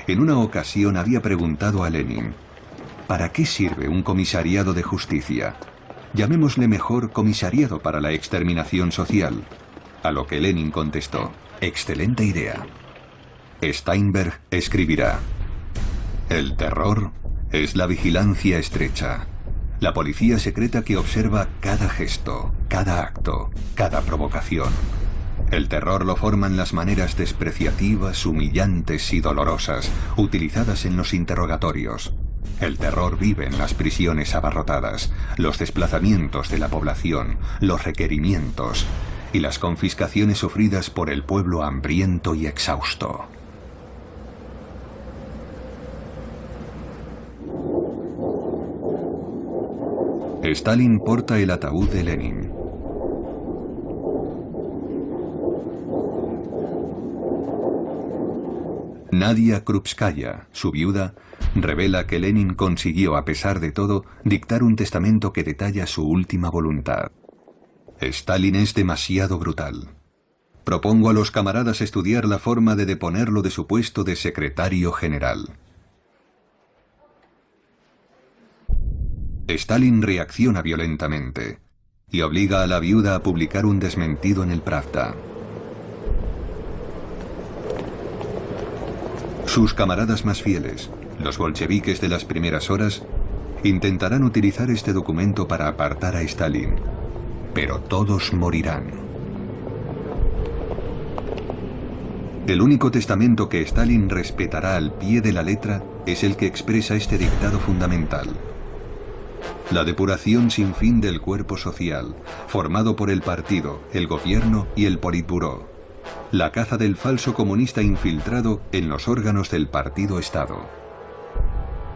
En una ocasión había preguntado a Lenin: ¿para qué sirve un comisariado de justicia? Llamémosle mejor comisariado para la exterminación social. A lo que Lenin contestó: excelente idea. Steinberg escribirá: el terror es la vigilancia estrecha, la policía secreta que observa cada gesto, cada acto, cada provocación. El terror lo forman las maneras despreciativas, humillantes y dolorosas utilizadas en los interrogatorios. El terror vive en las prisiones abarrotadas, los desplazamientos de la población, los requerimientos y las confiscaciones sufridas por el pueblo hambriento y exhausto. Stalin porta el ataúd de Lenin. Nadia Krupskaya, su viuda, revela que Lenin consiguió, a pesar de todo, dictar un testamento que detalla su última voluntad. Stalin es demasiado brutal. Propongo a los camaradas estudiar la forma de deponerlo de su puesto de secretario general. Stalin reacciona violentamente y obliga a la viuda a publicar un desmentido en el Pravda. Sus camaradas más fieles, los bolcheviques de las primeras horas, intentarán utilizar este documento para apartar a Stalin, pero todos morirán. El único testamento que Stalin respetará al pie de la letra es el que expresa este dictado fundamental: la depuración sin fin del cuerpo social, formado por el partido, el gobierno y el Politburó. La caza del falso comunista infiltrado en los órganos del partido-Estado.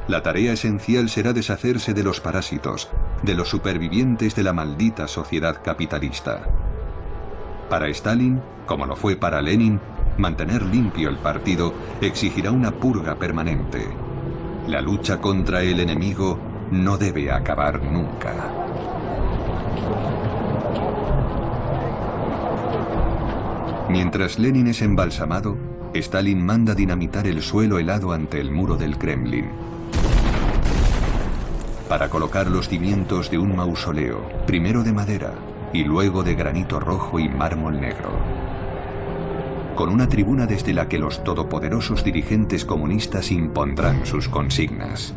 La tarea esencial será deshacerse de los parásitos, de los supervivientes de la maldita sociedad capitalista. Para Stalin, como lo fue para Lenin, mantener limpio el partido exigirá una purga permanente. La lucha contra el enemigo no debe acabar nunca. Mientras Lenin es embalsamado, Stalin manda dinamitar el suelo helado ante el muro del Kremlin para colocar los cimientos de un mausoleo, primero de madera y luego de granito rojo y mármol negro, con una tribuna desde la que los todopoderosos dirigentes comunistas impondrán sus consignas.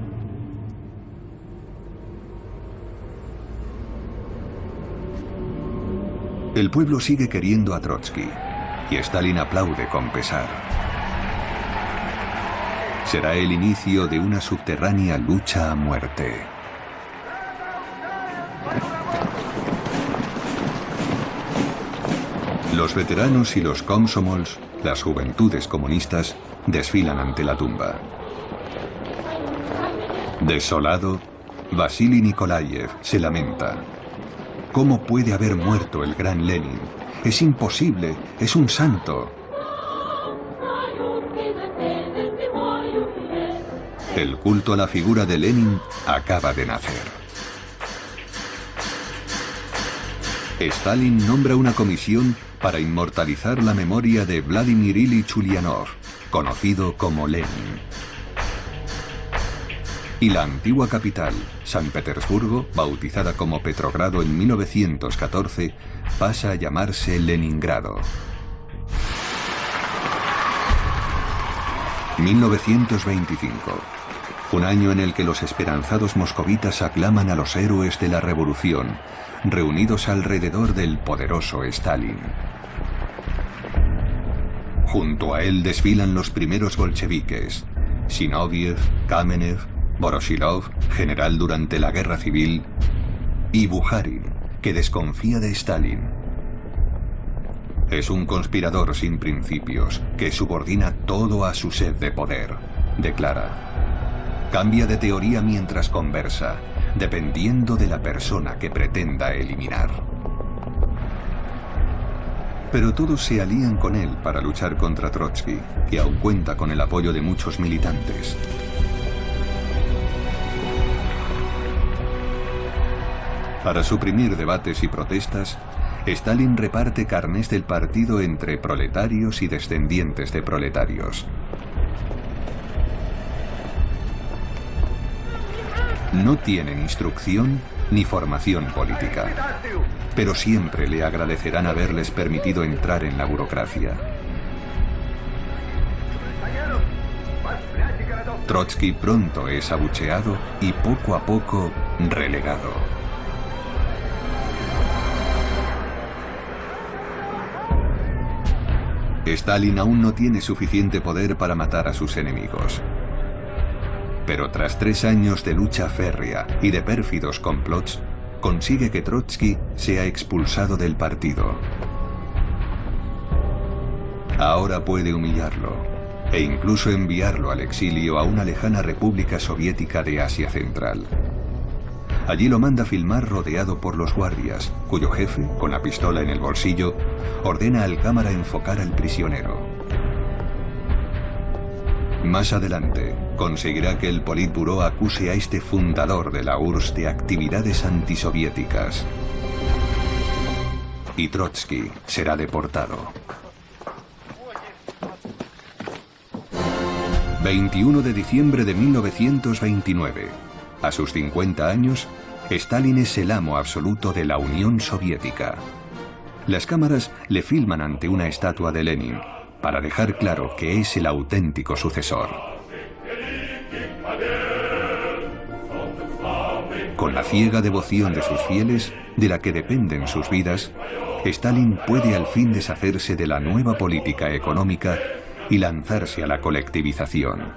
El pueblo sigue queriendo a Trotsky y Stalin aplaude con pesar. Será el inicio de una subterránea lucha a muerte. Los veteranos y los komsomols, las juventudes comunistas, desfilan ante la tumba. Desolado, Vasily Nikolaev se lamenta. ¿Cómo puede haber muerto el gran Lenin? Es imposible, es un santo. El culto a la figura de Lenin acaba de nacer. Stalin nombra una comisión para inmortalizar la memoria de Vladimir Ilich Ulyanov, conocido como Lenin. Y la antigua capital, San Petersburgo, bautizada como Petrogrado en 1914, pasa a llamarse Leningrado. 1925. Un año en el que los esperanzados moscovitas aclaman a los héroes de la revolución, reunidos alrededor del poderoso Stalin. Junto a él desfilan los primeros bolcheviques: Zinoviev, Kamenev, Voroshilov, general durante la guerra civil, y Bukharin, que desconfía de Stalin. Es un conspirador sin principios, que subordina todo a su sed de poder, declara. Cambia de teoría mientras conversa, dependiendo de la persona que pretenda eliminar. Pero todos se alían con él para luchar contra Trotsky, que aún cuenta con el apoyo de muchos militantes. Para suprimir debates y protestas, Stalin reparte carnés del partido entre proletarios y descendientes de proletarios. No tienen instrucción ni formación política, pero siempre le agradecerán haberles permitido entrar en la burocracia. Trotsky pronto es abucheado y poco a poco relegado. Stalin aún no tiene suficiente poder para matar a sus enemigos. Pero tras 3 años de lucha férrea y de pérfidos complots, consigue que Trotsky sea expulsado del partido. Ahora puede humillarlo e incluso enviarlo al exilio a una lejana república soviética de Asia Central. Allí lo manda filmar rodeado por los guardias, cuyo jefe, con la pistola en el bolsillo, ordena al cámara enfocar al prisionero. Más adelante, conseguirá que el Politburó acuse a este fundador de la URSS de actividades antisoviéticas. Y Trotsky será deportado. 21 de diciembre de 1929. A sus 50 años, Stalin es el amo absoluto de la Unión Soviética. Las cámaras le filman ante una estatua de Lenin, para dejar claro que es el auténtico sucesor. Con la ciega devoción de sus fieles, de la que dependen sus vidas, Stalin puede al fin deshacerse de la nueva política económica y lanzarse a la colectivización.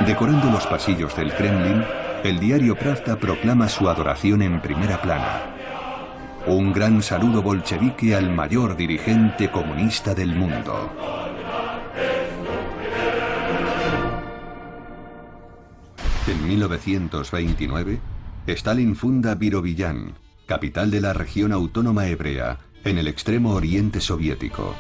Decorando los pasillos del Kremlin, el diario Pravda proclama su adoración en primera plana. Un gran saludo bolchevique al mayor dirigente comunista del mundo. En 1929, Stalin funda Birobiyan, capital de la región autónoma hebrea, en el extremo oriente soviético.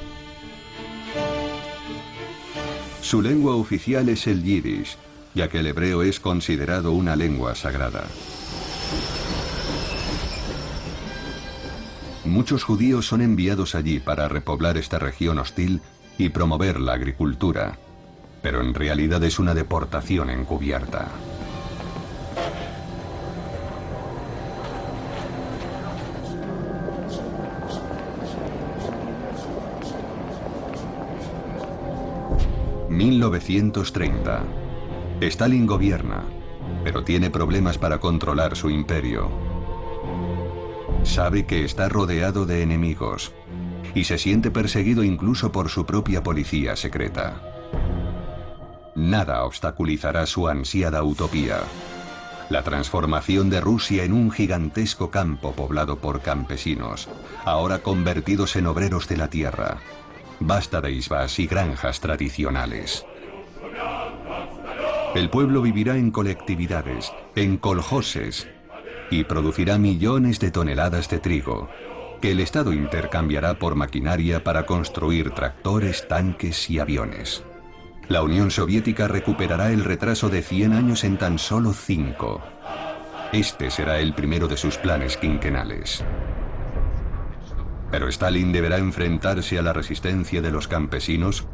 Su lengua oficial es el yiddish, ya que el hebreo es considerado una lengua sagrada. Muchos judíos son enviados allí para repoblar esta región hostil y promover la agricultura, pero en realidad es una deportación encubierta. ...1930... Stalin gobierna, pero tiene problemas para controlar su imperio. Sabe que está rodeado de enemigos y se siente perseguido incluso por su propia policía secreta. Nada obstaculizará su ansiada utopía: la transformación de Rusia en un gigantesco campo poblado por campesinos, ahora convertidos en obreros de la tierra. Basta de isbas y granjas tradicionales. El pueblo vivirá en colectividades, en koljoses, y producirá millones de toneladas de trigo, que el Estado intercambiará por maquinaria para construir tractores, tanques y aviones. La Unión Soviética recuperará el retraso de 100 años en tan solo 5. Este será el primero de sus planes quinquenales. Pero Stalin deberá enfrentarse a la resistencia de los campesinos,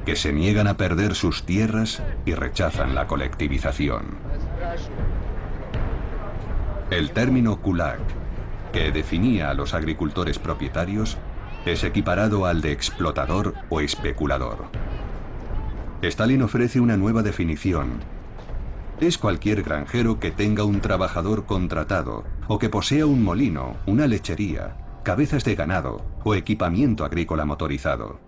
que se niegan a perder sus tierras y rechazan la colectivización. El término kulak, que definía a los agricultores propietarios, es equiparado al de explotador o especulador. Stalin ofrece una nueva definición. Es cualquier granjero que tenga un trabajador contratado o que posea un molino, una lechería, cabezas de ganado o equipamiento agrícola motorizado.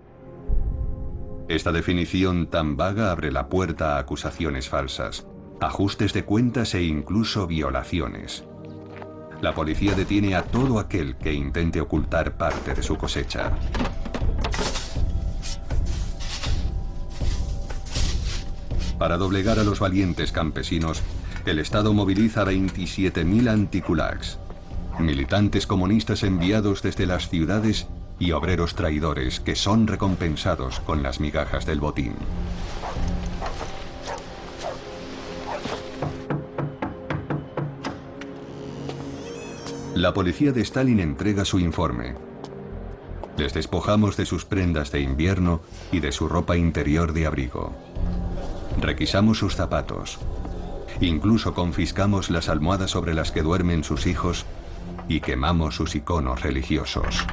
Esta definición tan vaga abre la puerta a acusaciones falsas, ajustes de cuentas e incluso violaciones. La policía detiene a todo aquel que intente ocultar parte de su cosecha. Para doblegar a los valientes campesinos, el Estado moviliza a 27.000 antikulaks, militantes comunistas enviados desde las ciudades y obreros traidores que son recompensados con las migajas del botín. La policía de Stalin entrega su informe. Les despojamos de sus prendas de invierno y de su ropa interior de abrigo. Requisamos sus zapatos. Incluso confiscamos las almohadas sobre las que duermen sus hijos y quemamos sus iconos religiosos.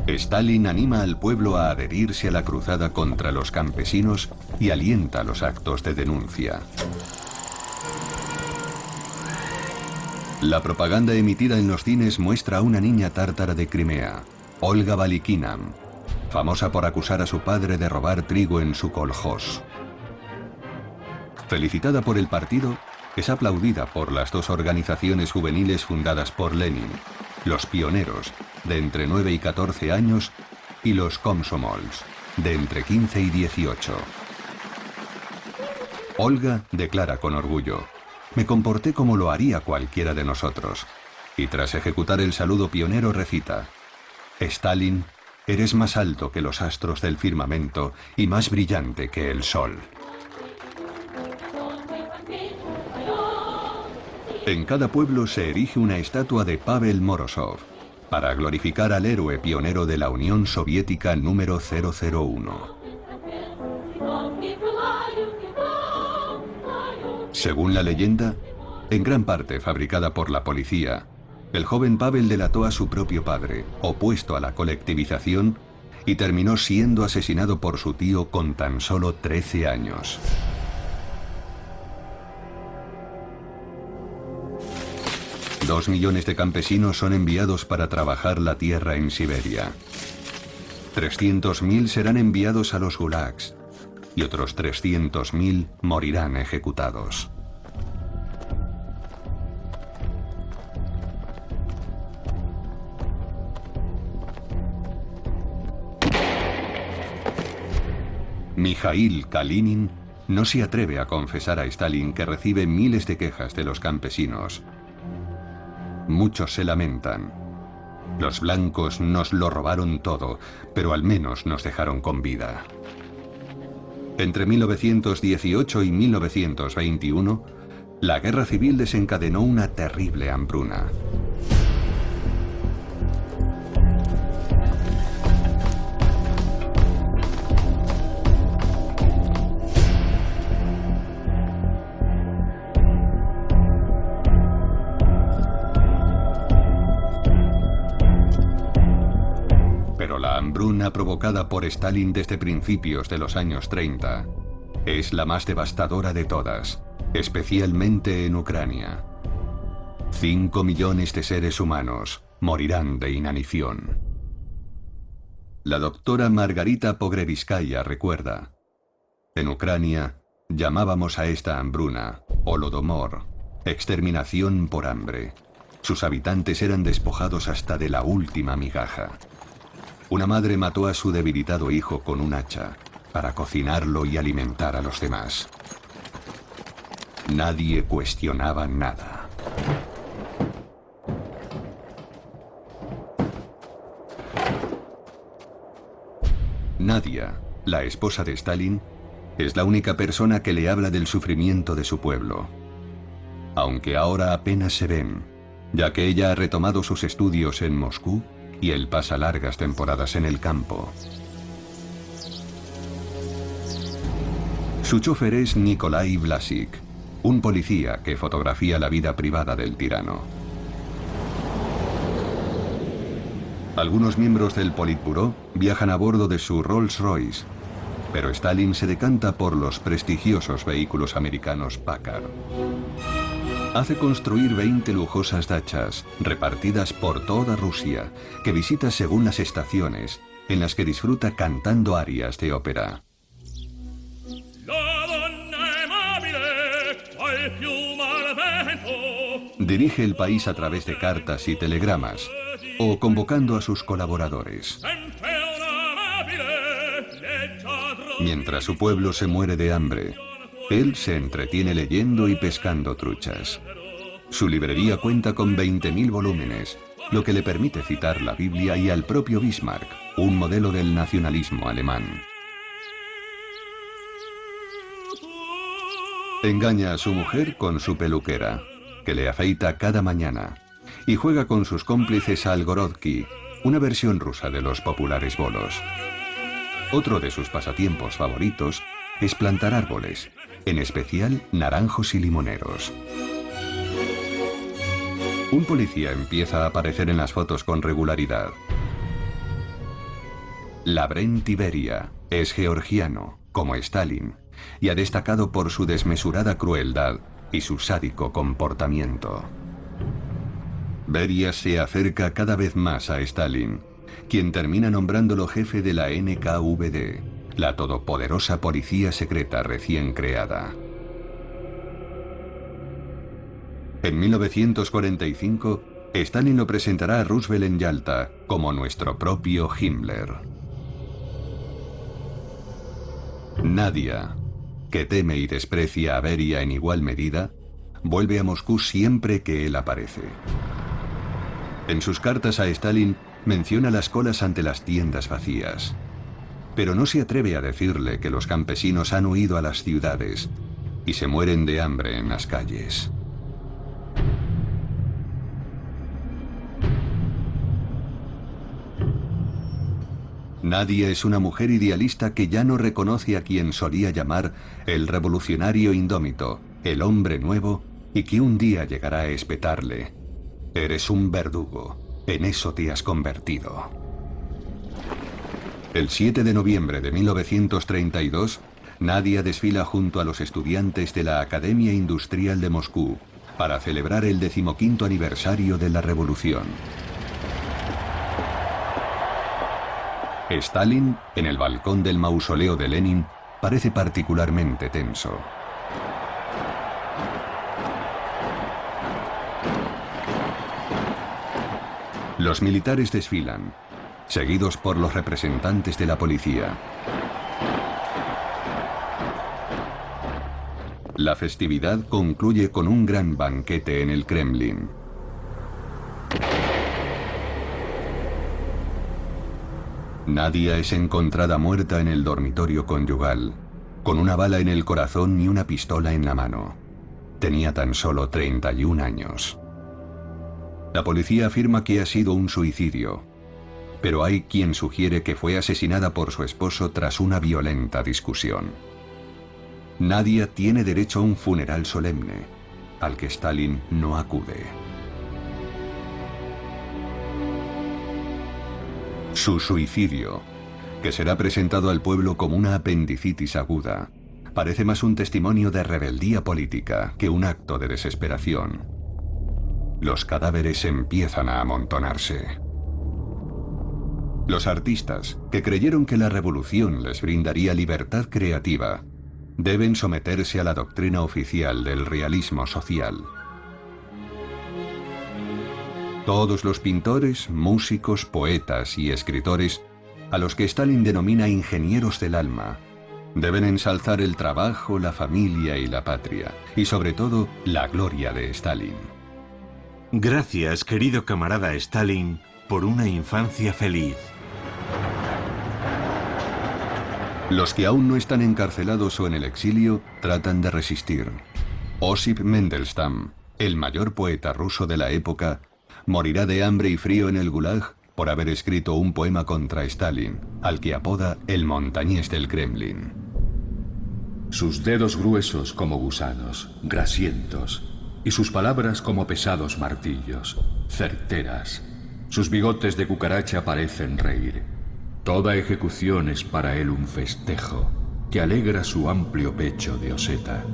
Stalin anima al pueblo a adherirse a la cruzada contra los campesinos y alienta los actos de denuncia. La propaganda emitida en los cines muestra a una niña tártara de Crimea, Olga Balikina, famosa por acusar a su padre de robar trigo en su koljós. Felicitada por el partido, es aplaudida por las dos organizaciones juveniles fundadas por Lenin, los Pioneros, de entre 9 y 14 años, y los Komsomols, de entre 15 y 18. Olga declara con orgullo: «Me comporté como lo haría cualquiera de nosotros», y tras ejecutar el saludo pionero recita: «Stalin, eres más alto que los astros del firmamento y más brillante que el sol». En cada pueblo se erige una estatua de Pavel Morozov, para glorificar al héroe pionero de la Unión Soviética número 001. Según la leyenda, en gran parte fabricada por la policía, el joven Pavel delató a su propio padre, opuesto a la colectivización, y terminó siendo asesinado por su tío con tan solo 13 años. Dos millones de campesinos son enviados para trabajar la tierra en Siberia. 300.000 serán enviados a los gulags y otros 300.000 morirán ejecutados. Mikhail Kalinin no se atreve a confesar a Stalin que recibe miles de quejas de los campesinos. Muchos se lamentan. Los blancos nos lo robaron todo, pero al menos nos dejaron con vida. Entre 1918 y 1921, la guerra civil desencadenó una terrible hambruna. Pero la hambruna provocada por Stalin desde principios de los años 30 es la más devastadora de todas, especialmente en Ucrania. 5 millones de seres humanos morirán de inanición. La doctora Margarita Pogreviskaya recuerda: en Ucrania llamábamos a esta hambruna Holodomor, exterminación por hambre. Sus habitantes eran despojados hasta de la última migaja. Una madre mató a su debilitado hijo con un hacha para cocinarlo y alimentar a los demás. Nadie cuestionaba nada. Nadia, la esposa de Stalin, es la única persona que le habla del sufrimiento de su pueblo. Aunque ahora apenas se ven, ya que ella ha retomado sus estudios en Moscú y él pasa largas temporadas en el campo. Su chofer es Nikolai Vlasik, un policía que fotografía la vida privada del tirano. Algunos miembros del Politburó viajan a bordo de su Rolls-Royce, pero Stalin se decanta por los prestigiosos vehículos americanos Packard. Hace construir 20 lujosas dachas, repartidas por toda Rusia, que visita según las estaciones, en las que disfruta cantando arias de ópera. Dirige el país a través de cartas y telegramas, o convocando a sus colaboradores. Mientras su pueblo se muere de hambre, él se entretiene leyendo y pescando truchas. Su librería cuenta con 20.000 volúmenes, lo que le permite citar la Biblia y al propio Bismarck, un modelo del nacionalismo alemán. Engaña a su mujer con su peluquera, que le afeita cada mañana, y juega con sus cómplices al Gorodki, una versión rusa de los populares bolos. Otro de sus pasatiempos favoritos es plantar árboles, en especial naranjos y limoneros. Un policía empieza a aparecer en las fotos con regularidad. Lavrent Beria es georgiano, como Stalin, y ha destacado por su desmesurada crueldad y su sádico comportamiento. Beria se acerca cada vez más a Stalin, quien termina nombrándolo jefe de la NKVD, la todopoderosa policía secreta recién creada. En 1945, Stalin lo presentará a Roosevelt en Yalta como nuestro propio Himmler. Nadia, que teme y desprecia a Beria en igual medida, vuelve a Moscú siempre que él aparece. En sus cartas a Stalin menciona las colas ante las tiendas vacías, pero no se atreve a decirle que los campesinos han huido a las ciudades y se mueren de hambre en las calles. Nadia es una mujer idealista que ya no reconoce a quien solía llamar el revolucionario indómito, el hombre nuevo, y que un día llegará a espetarle: eres un verdugo, en eso te has convertido. El 7 de noviembre de 1932, Nadia desfila junto a los estudiantes de la Academia Industrial de Moscú para celebrar el 15º aniversario de la revolución. Stalin, en el balcón del mausoleo de Lenin, parece particularmente tenso. Los militares desfilan, seguidos por los representantes de la policía. La festividad concluye con un gran banquete en el Kremlin. Nadia es encontrada muerta en el dormitorio conyugal, con una bala en el corazón y una pistola en la mano. Tenía tan solo 31 años. La policía afirma que ha sido un suicidio, pero hay quien sugiere que fue asesinada por su esposo tras una violenta discusión. Nadia tiene derecho a un funeral solemne, al que Stalin no acude. Su suicidio, que será presentado al pueblo como una apendicitis aguda, parece más un testimonio de rebeldía política que un acto de desesperación. Los cadáveres empiezan a amontonarse. Los artistas, que creyeron que la revolución les brindaría libertad creativa, deben someterse a la doctrina oficial del realismo social. Todos los pintores, músicos, poetas y escritores, a los que Stalin denomina ingenieros del alma, deben ensalzar el trabajo, la familia y la patria, y sobre todo, la gloria de Stalin. Gracias, querido camarada Stalin, por una infancia feliz. Los que aún no están encarcelados o en el exilio tratan de resistir. Osip Mandelstam, el mayor poeta ruso de la época, morirá de hambre y frío en el Gulag por haber escrito un poema contra Stalin, al que apoda el montañés del Kremlin. Sus dedos gruesos como gusanos, grasientos, y sus palabras como pesados martillos, certeras. Sus bigotes de cucaracha parecen reír. Toda ejecución es para él un festejo que alegra su amplio pecho de oseta.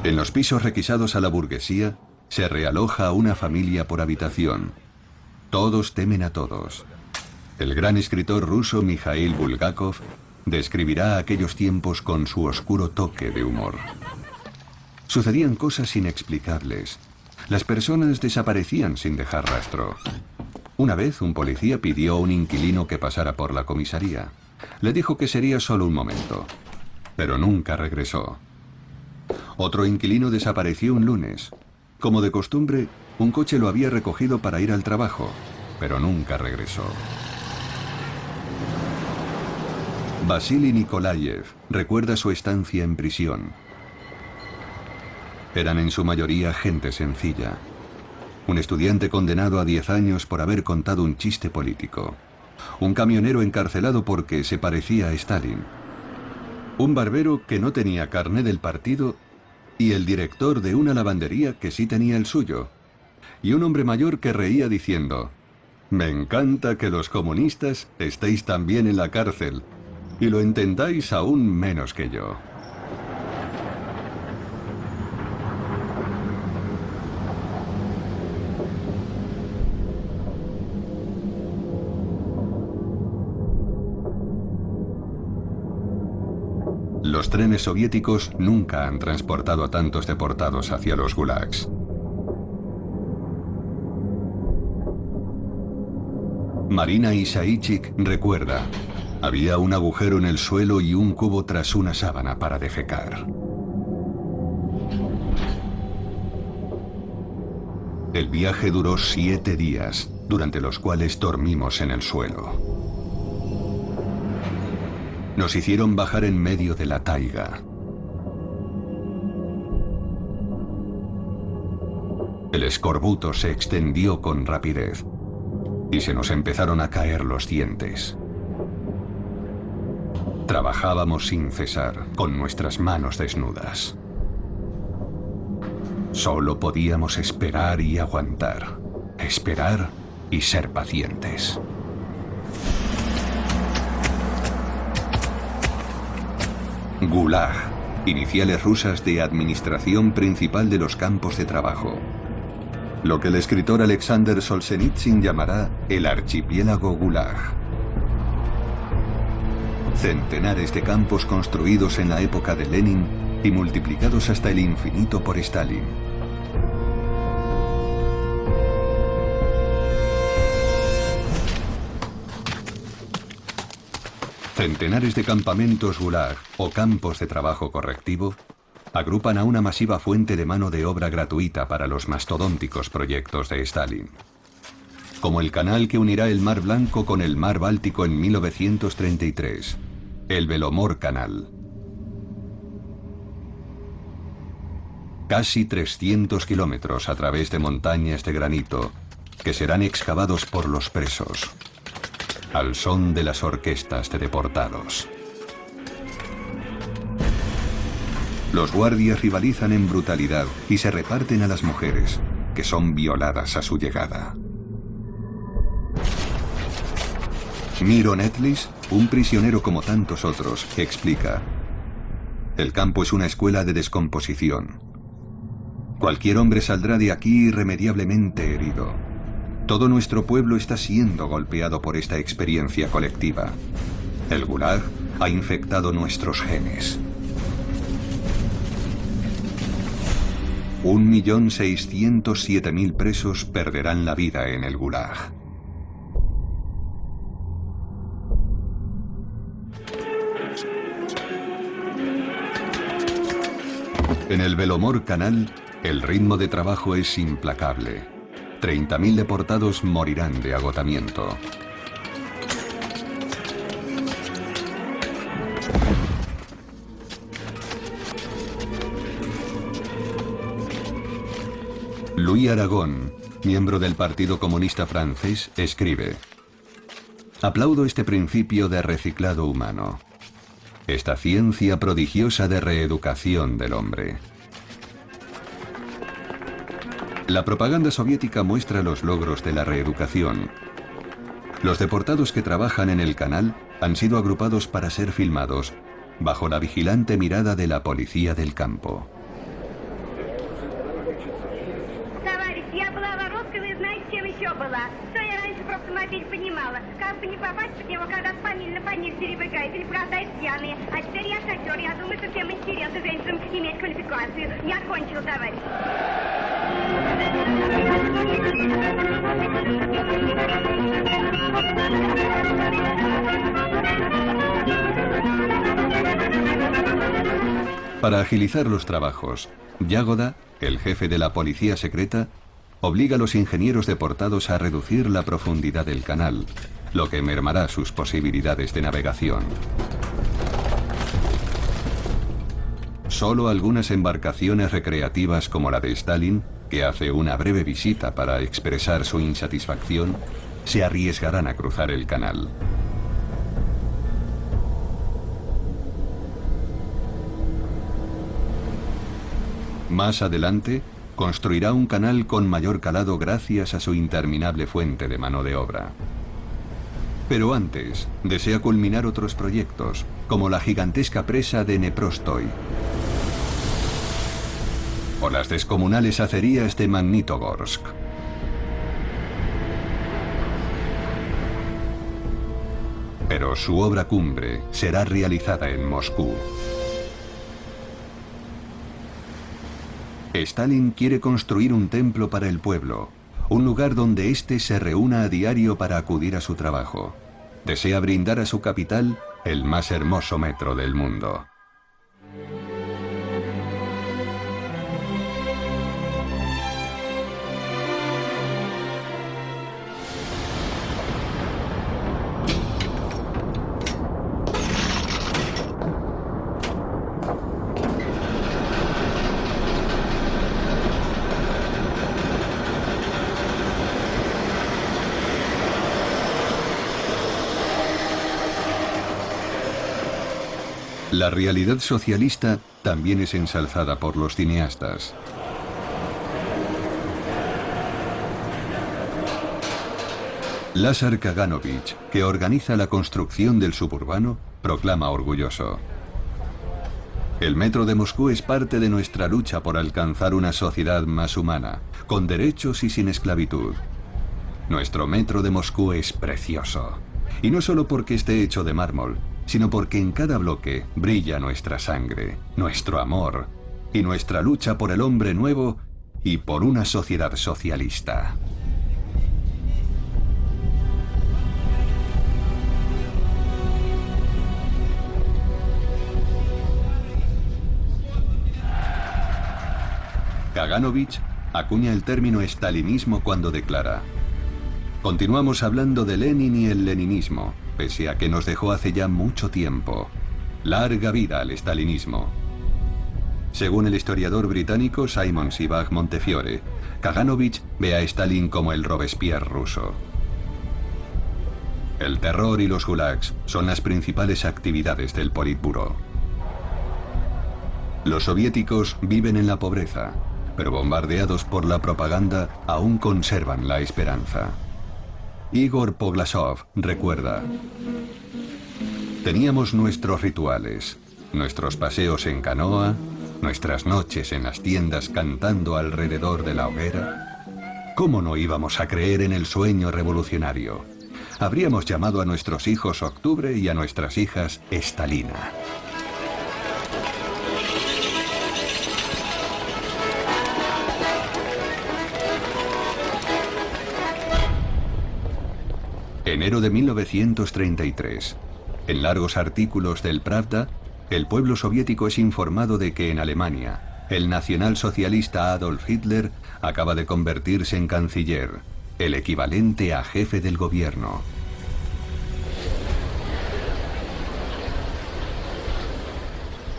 En los pisos requisados a la burguesía, se realoja a una familia por habitación. Todos temen a todos. El gran escritor ruso Mikhail Bulgakov describirá aquellos tiempos con su oscuro toque de humor. Sucedían cosas inexplicables. Las personas desaparecían sin dejar rastro. Una vez un policía pidió a un inquilino que pasara por la comisaría. Le dijo que sería solo un momento, pero nunca regresó. Otro inquilino desapareció un lunes. Como de costumbre, un coche lo había recogido para ir al trabajo, pero nunca regresó. Vasily Nikolayev recuerda su estancia en prisión. Eran en su mayoría gente sencilla. Un estudiante condenado a 10 años por haber contado un chiste político. Un camionero encarcelado porque se parecía a Stalin. Un barbero que no tenía carné del partido y el director de una lavandería que sí tenía el suyo. Y un hombre mayor que reía diciendo: «Me encanta que los comunistas estéis también en la cárcel y lo intentáis aún menos que yo». Los trenes soviéticos nunca han transportado a tantos deportados hacia los gulags. Marina Isaichik recuerda: había un agujero en el suelo y un cubo tras una sábana para defecar. El viaje duró 7 días, durante los cuales dormimos en el suelo. Nos hicieron bajar en medio de la taiga. El escorbuto se extendió con rapidez y se nos empezaron a caer los dientes. Trabajábamos sin cesar, con nuestras manos desnudas. Solo podíamos esperar y aguantar, esperar y ser pacientes. Gulag, iniciales rusas de Administración Principal de los Campos de Trabajo. Lo que el escritor Alexander Solzhenitsyn llamará el archipiélago Gulag. Centenares de campos construidos en la época de Lenin y multiplicados hasta el infinito por Stalin. Centenares de campamentos gulag o campos de trabajo correctivo agrupan a una masiva fuente de mano de obra gratuita para los mastodónticos proyectos de Stalin. Como el canal que unirá el Mar Blanco con el Mar Báltico en 1933, el Belomor Canal. Casi 300 kilómetros a través de montañas de granito que serán excavados por los presos, al son de las orquestas de deportados. Los guardias rivalizan en brutalidad y se reparten a las mujeres, que son violadas a su llegada. Miro Netlis, un prisionero como tantos otros, explica: el campo es una escuela de descomposición. Cualquier hombre saldrá de aquí irremediablemente herido. Todo nuestro pueblo está siendo golpeado por esta experiencia colectiva. El Gulag ha infectado nuestros genes. 1.607.000 presos perderán la vida en el Gulag. En el Belomor Canal, el ritmo de trabajo es implacable. 30.000 deportados morirán de agotamiento. Louis Aragon, miembro del Partido Comunista Francés, escribe: aplaudo este principio de reciclado humano, esta ciencia prodigiosa de reeducación del hombre. La propaganda soviética muestra los logros de la reeducación. Los deportados que trabajan en el canal han sido agrupados para ser filmados bajo la vigilante mirada de la policía del campo. Para agilizar los trabajos, Yagoda, el jefe de la policía secreta, obliga a los ingenieros deportados a reducir la profundidad del canal, lo que mermará sus posibilidades de navegación. Solo algunas embarcaciones recreativas como la de Stalin, que hace una breve visita para expresar su insatisfacción, se arriesgarán a cruzar el canal. Más adelante, construirá un canal con mayor calado gracias a su interminable fuente de mano de obra. Pero antes, desea culminar otros proyectos, como la gigantesca presa de Neprostoy o las descomunales acerías de Magnitogorsk. Pero su obra cumbre será realizada en Moscú. Stalin quiere construir un templo para el pueblo, un lugar donde éste se reúna a diario para acudir a su trabajo. Desea brindar a su capital el más hermoso metro del mundo. La realidad socialista también es ensalzada por los cineastas. Lázar Kaganovich, que organiza la construcción del suburbano, proclama orgulloso: el metro de Moscú es parte de nuestra lucha por alcanzar una sociedad más humana, con derechos y sin esclavitud. Nuestro metro de Moscú es precioso. Y no solo porque esté hecho de mármol, sino porque en cada bloque brilla nuestra sangre, nuestro amor y nuestra lucha por el hombre nuevo y por una sociedad socialista. Kaganovich acuña el término estalinismo cuando declara: continuamos hablando de Lenin y el leninismo, pese a que nos dejó hace ya mucho tiempo. Larga vida al estalinismo. Según el historiador británico Simon Sebag Montefiore, Kaganovich ve a Stalin como el Robespierre ruso. El terror y los gulags son las principales actividades del Politburó. Los soviéticos viven en la pobreza, pero bombardeados por la propaganda aún conservan la esperanza. Igor Poglasov recuerda: teníamos nuestros rituales, nuestros paseos en canoa, nuestras noches en las tiendas cantando alrededor de la hoguera. ¿Cómo no íbamos a creer en el sueño revolucionario? Habríamos llamado a nuestros hijos Octubre y a nuestras hijas Estalina. Enero de 1933. En largos artículos del Pravda, el pueblo soviético es informado de que en Alemania, el nacionalsocialista Adolf Hitler acaba de convertirse en canciller, el equivalente a jefe del gobierno.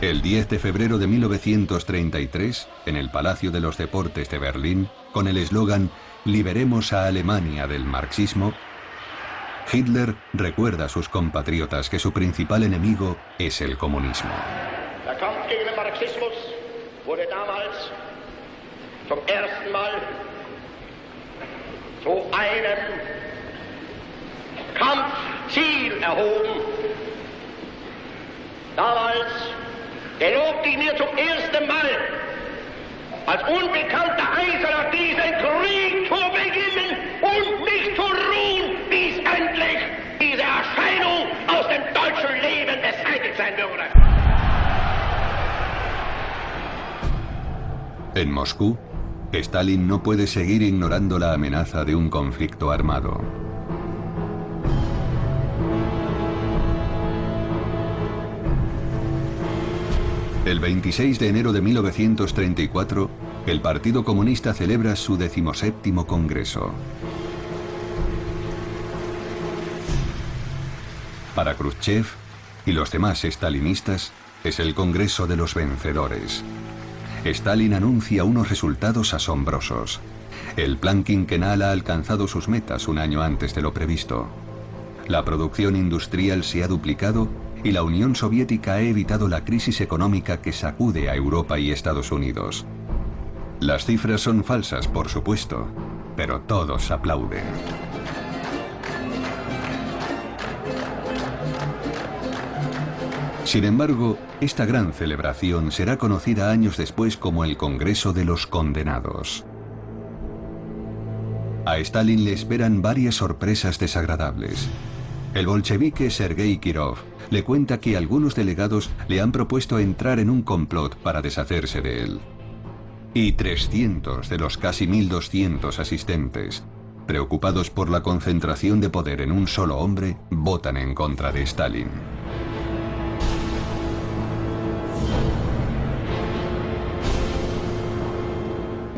El 10 de febrero de 1933, en el Palacio de los Deportes de Berlín, con el eslogan «Liberemos a Alemania del marxismo», Hitler recuerda a sus compatriotas que su principal enemigo es el comunismo. Der Kampf gegen den Marxismus wurde damals zum ersten Mal zu einem Kampfziel erhoben. Damals gelobte ich mir zum ersten Mal als unbekannter Einzelner diesen Krieg zu beginnen und mich zu ruhen, bis endlich diese Erscheinung aus dem deutschen Leben beseitigt sein würde. En Moscú, Stalin no puede seguir ignorando la amenaza de un conflicto armado. El 26 de enero de 1934, el Partido Comunista celebra su 17º Congreso. Para Khrushchev y los demás estalinistas, es el Congreso de los vencedores. Stalin anuncia unos resultados asombrosos. El plan quinquenal ha alcanzado sus metas un año antes de lo previsto. La producción industrial se ha duplicado y la Unión Soviética ha evitado la crisis económica que sacude a Europa y Estados Unidos. Las cifras son falsas, por supuesto, pero todos aplauden. Sin embargo, esta gran celebración será conocida años después como el Congreso de los Condenados. A Stalin le esperan varias sorpresas desagradables. El bolchevique Sergei Kirov le cuenta que algunos delegados le han propuesto entrar en un complot para deshacerse de él. Y 300 de los casi 1200 asistentes, preocupados por la concentración de poder en un solo hombre, votan en contra de Stalin.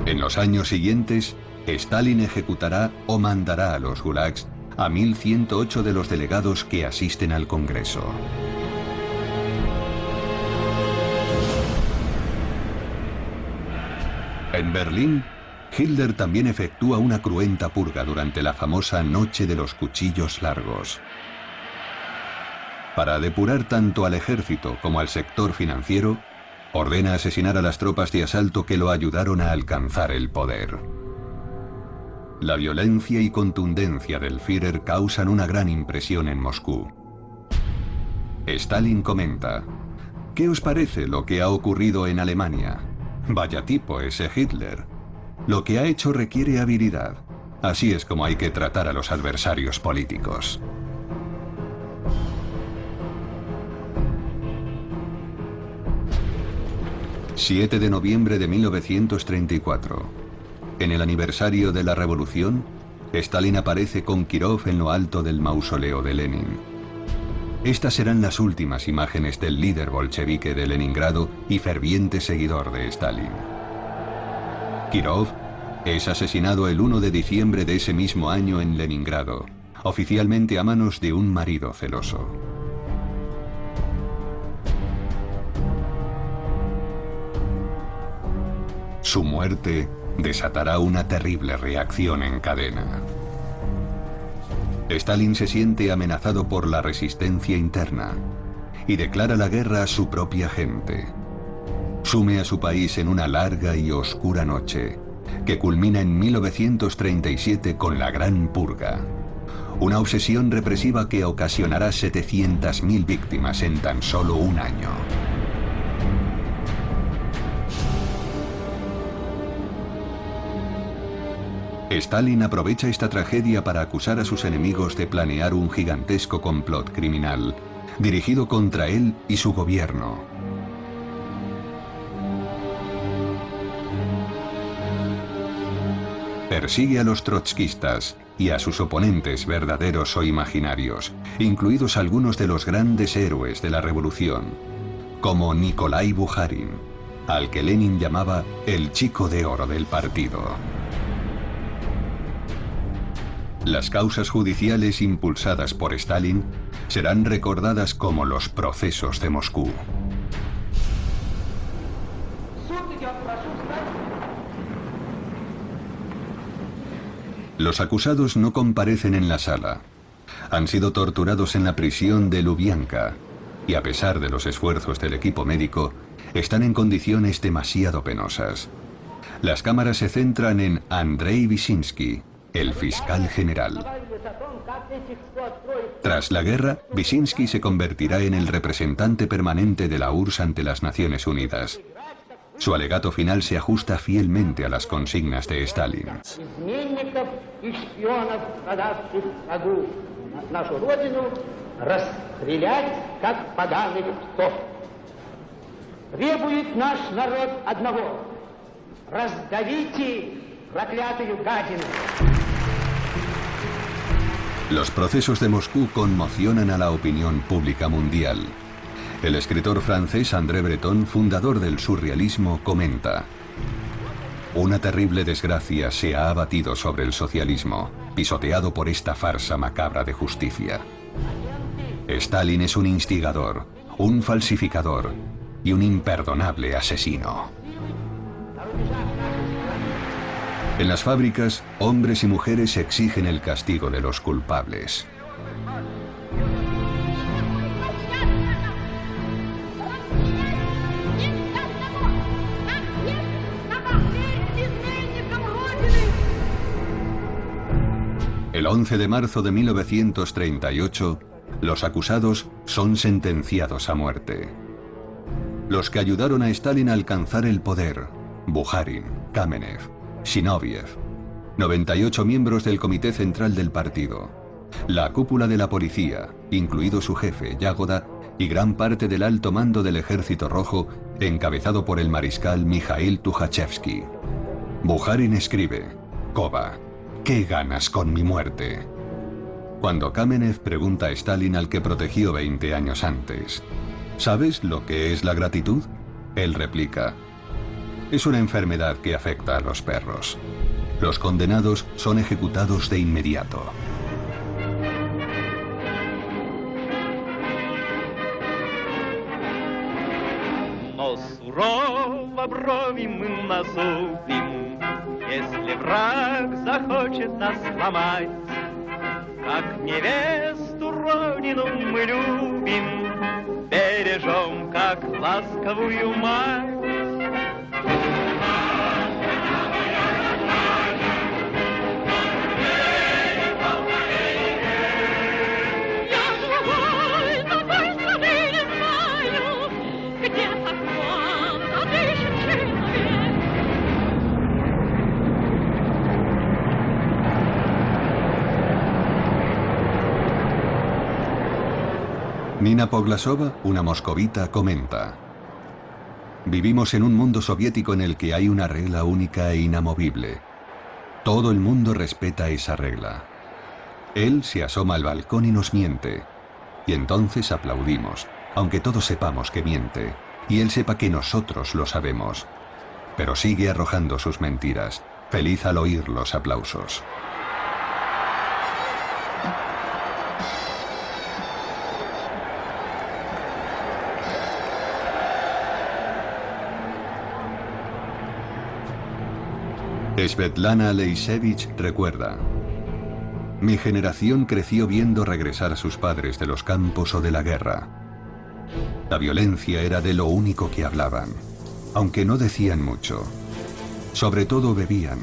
En los años siguientes, Stalin ejecutará o mandará a los gulags a 1108 de los delegados que asisten al Congreso. En Berlín, Hitler también efectúa una cruenta purga durante la famosa Noche de los Cuchillos Largos. Para depurar tanto al ejército como al sector financiero, ordena asesinar a las tropas de asalto que lo ayudaron a alcanzar el poder. La violencia y contundencia del Führer causan una gran impresión en Moscú. Stalin comenta: ¿qué os parece lo que ha ocurrido en Alemania? Vaya tipo ese Hitler. Lo que ha hecho requiere habilidad. Así es como hay que tratar a los adversarios políticos. ...7 de noviembre de 1934... En el aniversario de la revolución, Stalin aparece con Kirov en lo alto del mausoleo de Lenin. Estas serán las últimas imágenes del líder bolchevique de Leningrado y ferviente seguidor de Stalin. Kirov es asesinado el 1 de diciembre de ese mismo año en Leningrado, oficialmente a manos de un marido celoso. Su muerte desatará una terrible reacción en cadena. Stalin se siente amenazado por la resistencia interna y declara la guerra a su propia gente. Sume a su país en una larga y oscura noche, que culmina en 1937 con la Gran Purga, una obsesión represiva que ocasionará 700.000 víctimas en tan solo un año. Stalin aprovecha esta tragedia para acusar a sus enemigos de planear un gigantesco complot criminal, dirigido contra él y su gobierno. Persigue a los trotskistas y a sus oponentes verdaderos o imaginarios, incluidos algunos de los grandes héroes de la revolución, como Nikolai Bukharin, al que Lenin llamaba el chico de oro del partido. Las causas judiciales impulsadas por Stalin serán recordadas como los procesos de Moscú. Los acusados no comparecen en la sala. Han sido torturados en la prisión de Lubyanka y, a pesar de los esfuerzos del equipo médico, están en condiciones demasiado penosas. Las cámaras se centran en Andrei Vyshinsky, el fiscal general. Tras la guerra, Vyshinsky se convertirá en el representante permanente de la URSS ante las Naciones Unidas. Su alegato final se ajusta fielmente a las consignas de Stalin. Los procesos de Moscú conmocionan a la opinión pública mundial. El escritor francés André Breton, fundador del surrealismo, comenta: una terrible desgracia se ha abatido sobre el socialismo, pisoteado por esta farsa macabra de justicia. Stalin es un instigador, un falsificador y un imperdonable asesino. En las fábricas, hombres y mujeres exigen el castigo de los culpables. El 11 de marzo de 1938, los acusados son sentenciados a muerte. Los que ayudaron a Stalin a alcanzar el poder: Bukharin, Kamenev, Zinoviev, 98 miembros del Comité Central del partido, la cúpula de la policía, incluido su jefe, Yagoda, y gran parte del alto mando del Ejército Rojo, encabezado por el mariscal Mikhail Tukhachevsky. Bukharin escribe: Kova, ¿qué ganas con mi muerte? Cuando Kamenev pregunta a Stalin, al que protegió 20 años antes: ¿sabes lo que es la gratitud? Él replica: es una enfermedad que afecta a los perros. Los condenados son ejecutados de inmediato. Но сурово брови мы насупим, если враг захочет нас сломать. Как невесту родину мы любим, бережем, как ласковую мать. Nina Poglasova, una moscovita, comenta: vivimos en un mundo soviético en el que hay una regla única e inamovible. Todo el mundo respeta esa regla. Él se asoma al balcón y nos miente. Y entonces aplaudimos, aunque todos sepamos que miente, y él sepa que nosotros lo sabemos. pero sigue arrojando sus mentiras, feliz al oír los aplausos. Svetlana Alexievich recuerda: mi generación creció viendo regresar a sus padres de los campos o de la guerra. La violencia era de lo único que hablaban, aunque no decían mucho. Sobre todo bebían,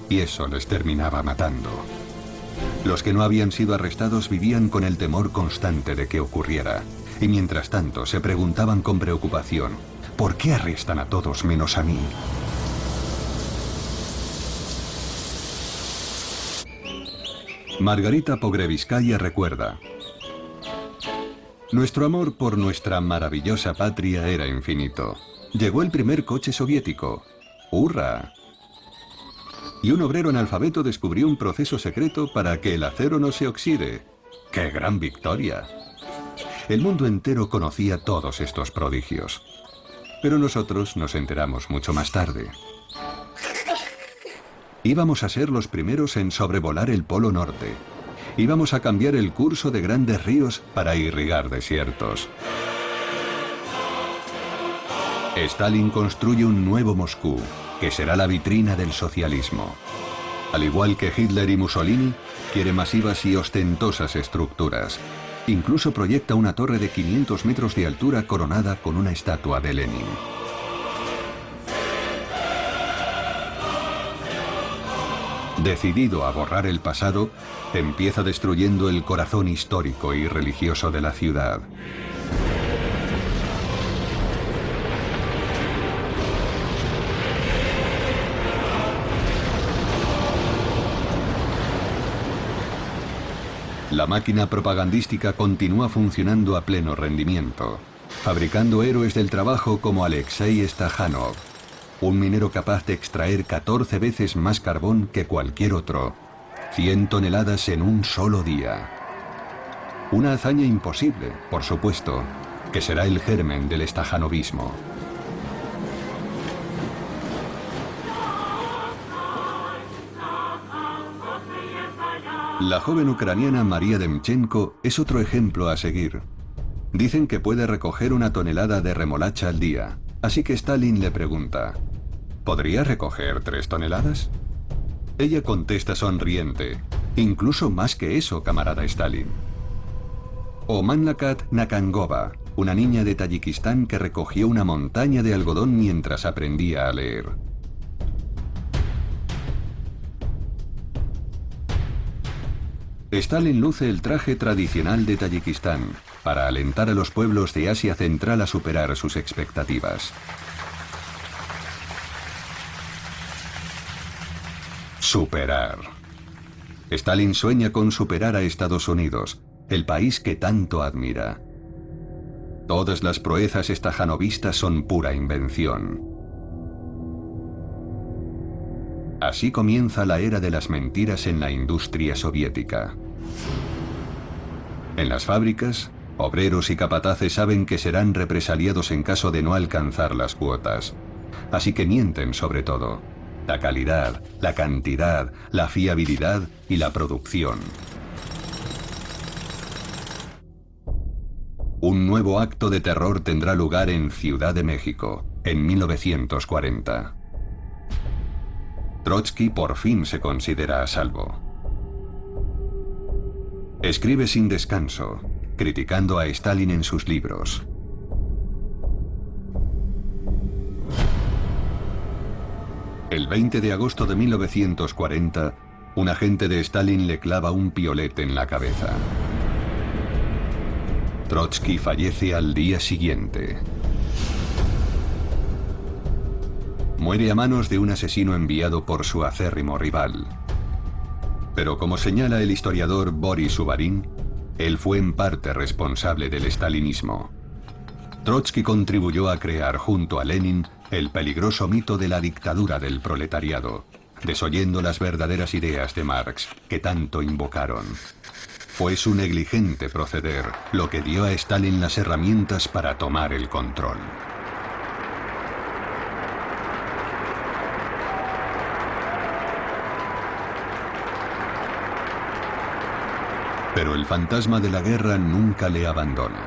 y eso les terminaba matando. Los que no habían sido arrestados vivían con el temor constante de que ocurriera, y mientras tanto se preguntaban con preocupación: ¿por qué arrestan a todos menos a mí? Margarita Pogreviskaya recuerda: nuestro amor por nuestra maravillosa patria era infinito. Llegó el primer coche soviético. ¡Hurra! Y un obrero analfabeto descubrió un proceso secreto para que el acero no se oxide. ¡Qué gran victoria! El mundo entero conocía todos estos prodigios. Pero nosotros nos enteramos mucho más tarde. Íbamos a ser los primeros en sobrevolar el Polo Norte. Íbamos a cambiar el curso de grandes ríos para irrigar desiertos. Stalin construye un nuevo Moscú, que será la vitrina del socialismo. Al igual que Hitler y Mussolini, quiere masivas y ostentosas estructuras. Incluso proyecta una torre de 500 metros de altura coronada con una estatua de Lenin. Decidido a borrar el pasado, empieza destruyendo el corazón histórico y religioso de la ciudad. La máquina propagandística continúa funcionando a pleno rendimiento, fabricando héroes del trabajo como Alexei Stakhanov, un minero capaz de extraer 14 veces más carbón que cualquier otro, 100 toneladas en un solo día. Una hazaña imposible, por supuesto, que será el germen del stakhanovismo. La joven ucraniana María Demchenko es otro ejemplo a seguir. Dicen que puede recoger 1 tonelada de remolacha al día, así que Stalin le pregunta: ¿podría recoger 3 toneladas? Ella contesta sonriente: incluso más que eso, camarada Stalin. O Manlakat Nakangova, una niña de Tayikistán que recogió una montaña de algodón mientras aprendía a leer. Stalin luce el traje tradicional de Tayikistán para alentar a los pueblos de Asia Central a superar sus expectativas. Superar. Stalin sueña con superar a Estados Unidos, el país que tanto admira. Todas las proezas stajanovistas son pura invención. Así comienza la era de las mentiras en la industria soviética. En las fábricas, obreros y capataces saben que serán represaliados en caso de no alcanzar las cuotas. Así que mienten sobre todo: la calidad, la cantidad, la fiabilidad y la producción. Un nuevo acto de terror tendrá lugar en Ciudad de México, en 1940. Trotsky por fin se considera a salvo. Escribe sin descanso, criticando a Stalin en sus libros. El 20 de agosto de 1940, un agente de Stalin le clava un piolete en la cabeza. Trotsky fallece al día siguiente. Muere a manos de un asesino enviado por su acérrimo rival. Pero como señala el historiador Boris Suvarin, él fue en parte responsable del stalinismo. Trotsky contribuyó a crear junto a Lenin el peligroso mito de la dictadura del proletariado, desoyendo las verdaderas ideas de Marx que tanto invocaron. Fue su negligente proceder lo que dio a Stalin las herramientas para tomar el control. Pero el fantasma de la guerra nunca le abandona.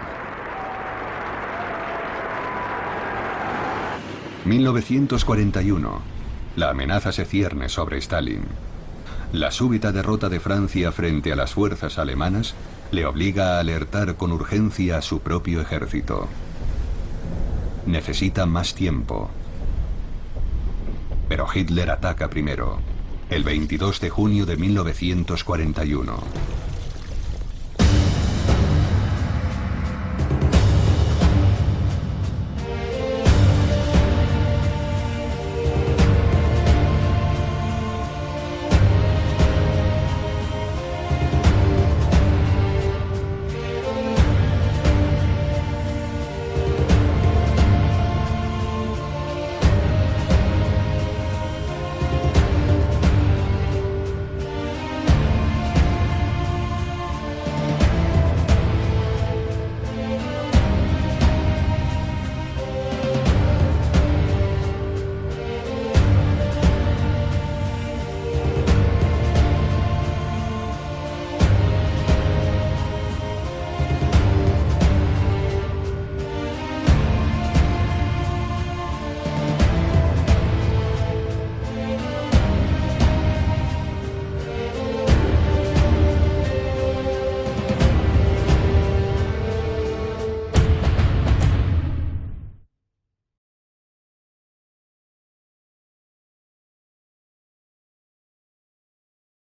1941. La amenaza se cierne sobre Stalin. La súbita derrota de Francia frente a las fuerzas alemanas le obliga a alertar con urgencia a su propio ejército. Necesita más tiempo. Pero Hitler ataca primero, el 22 de junio de 1941.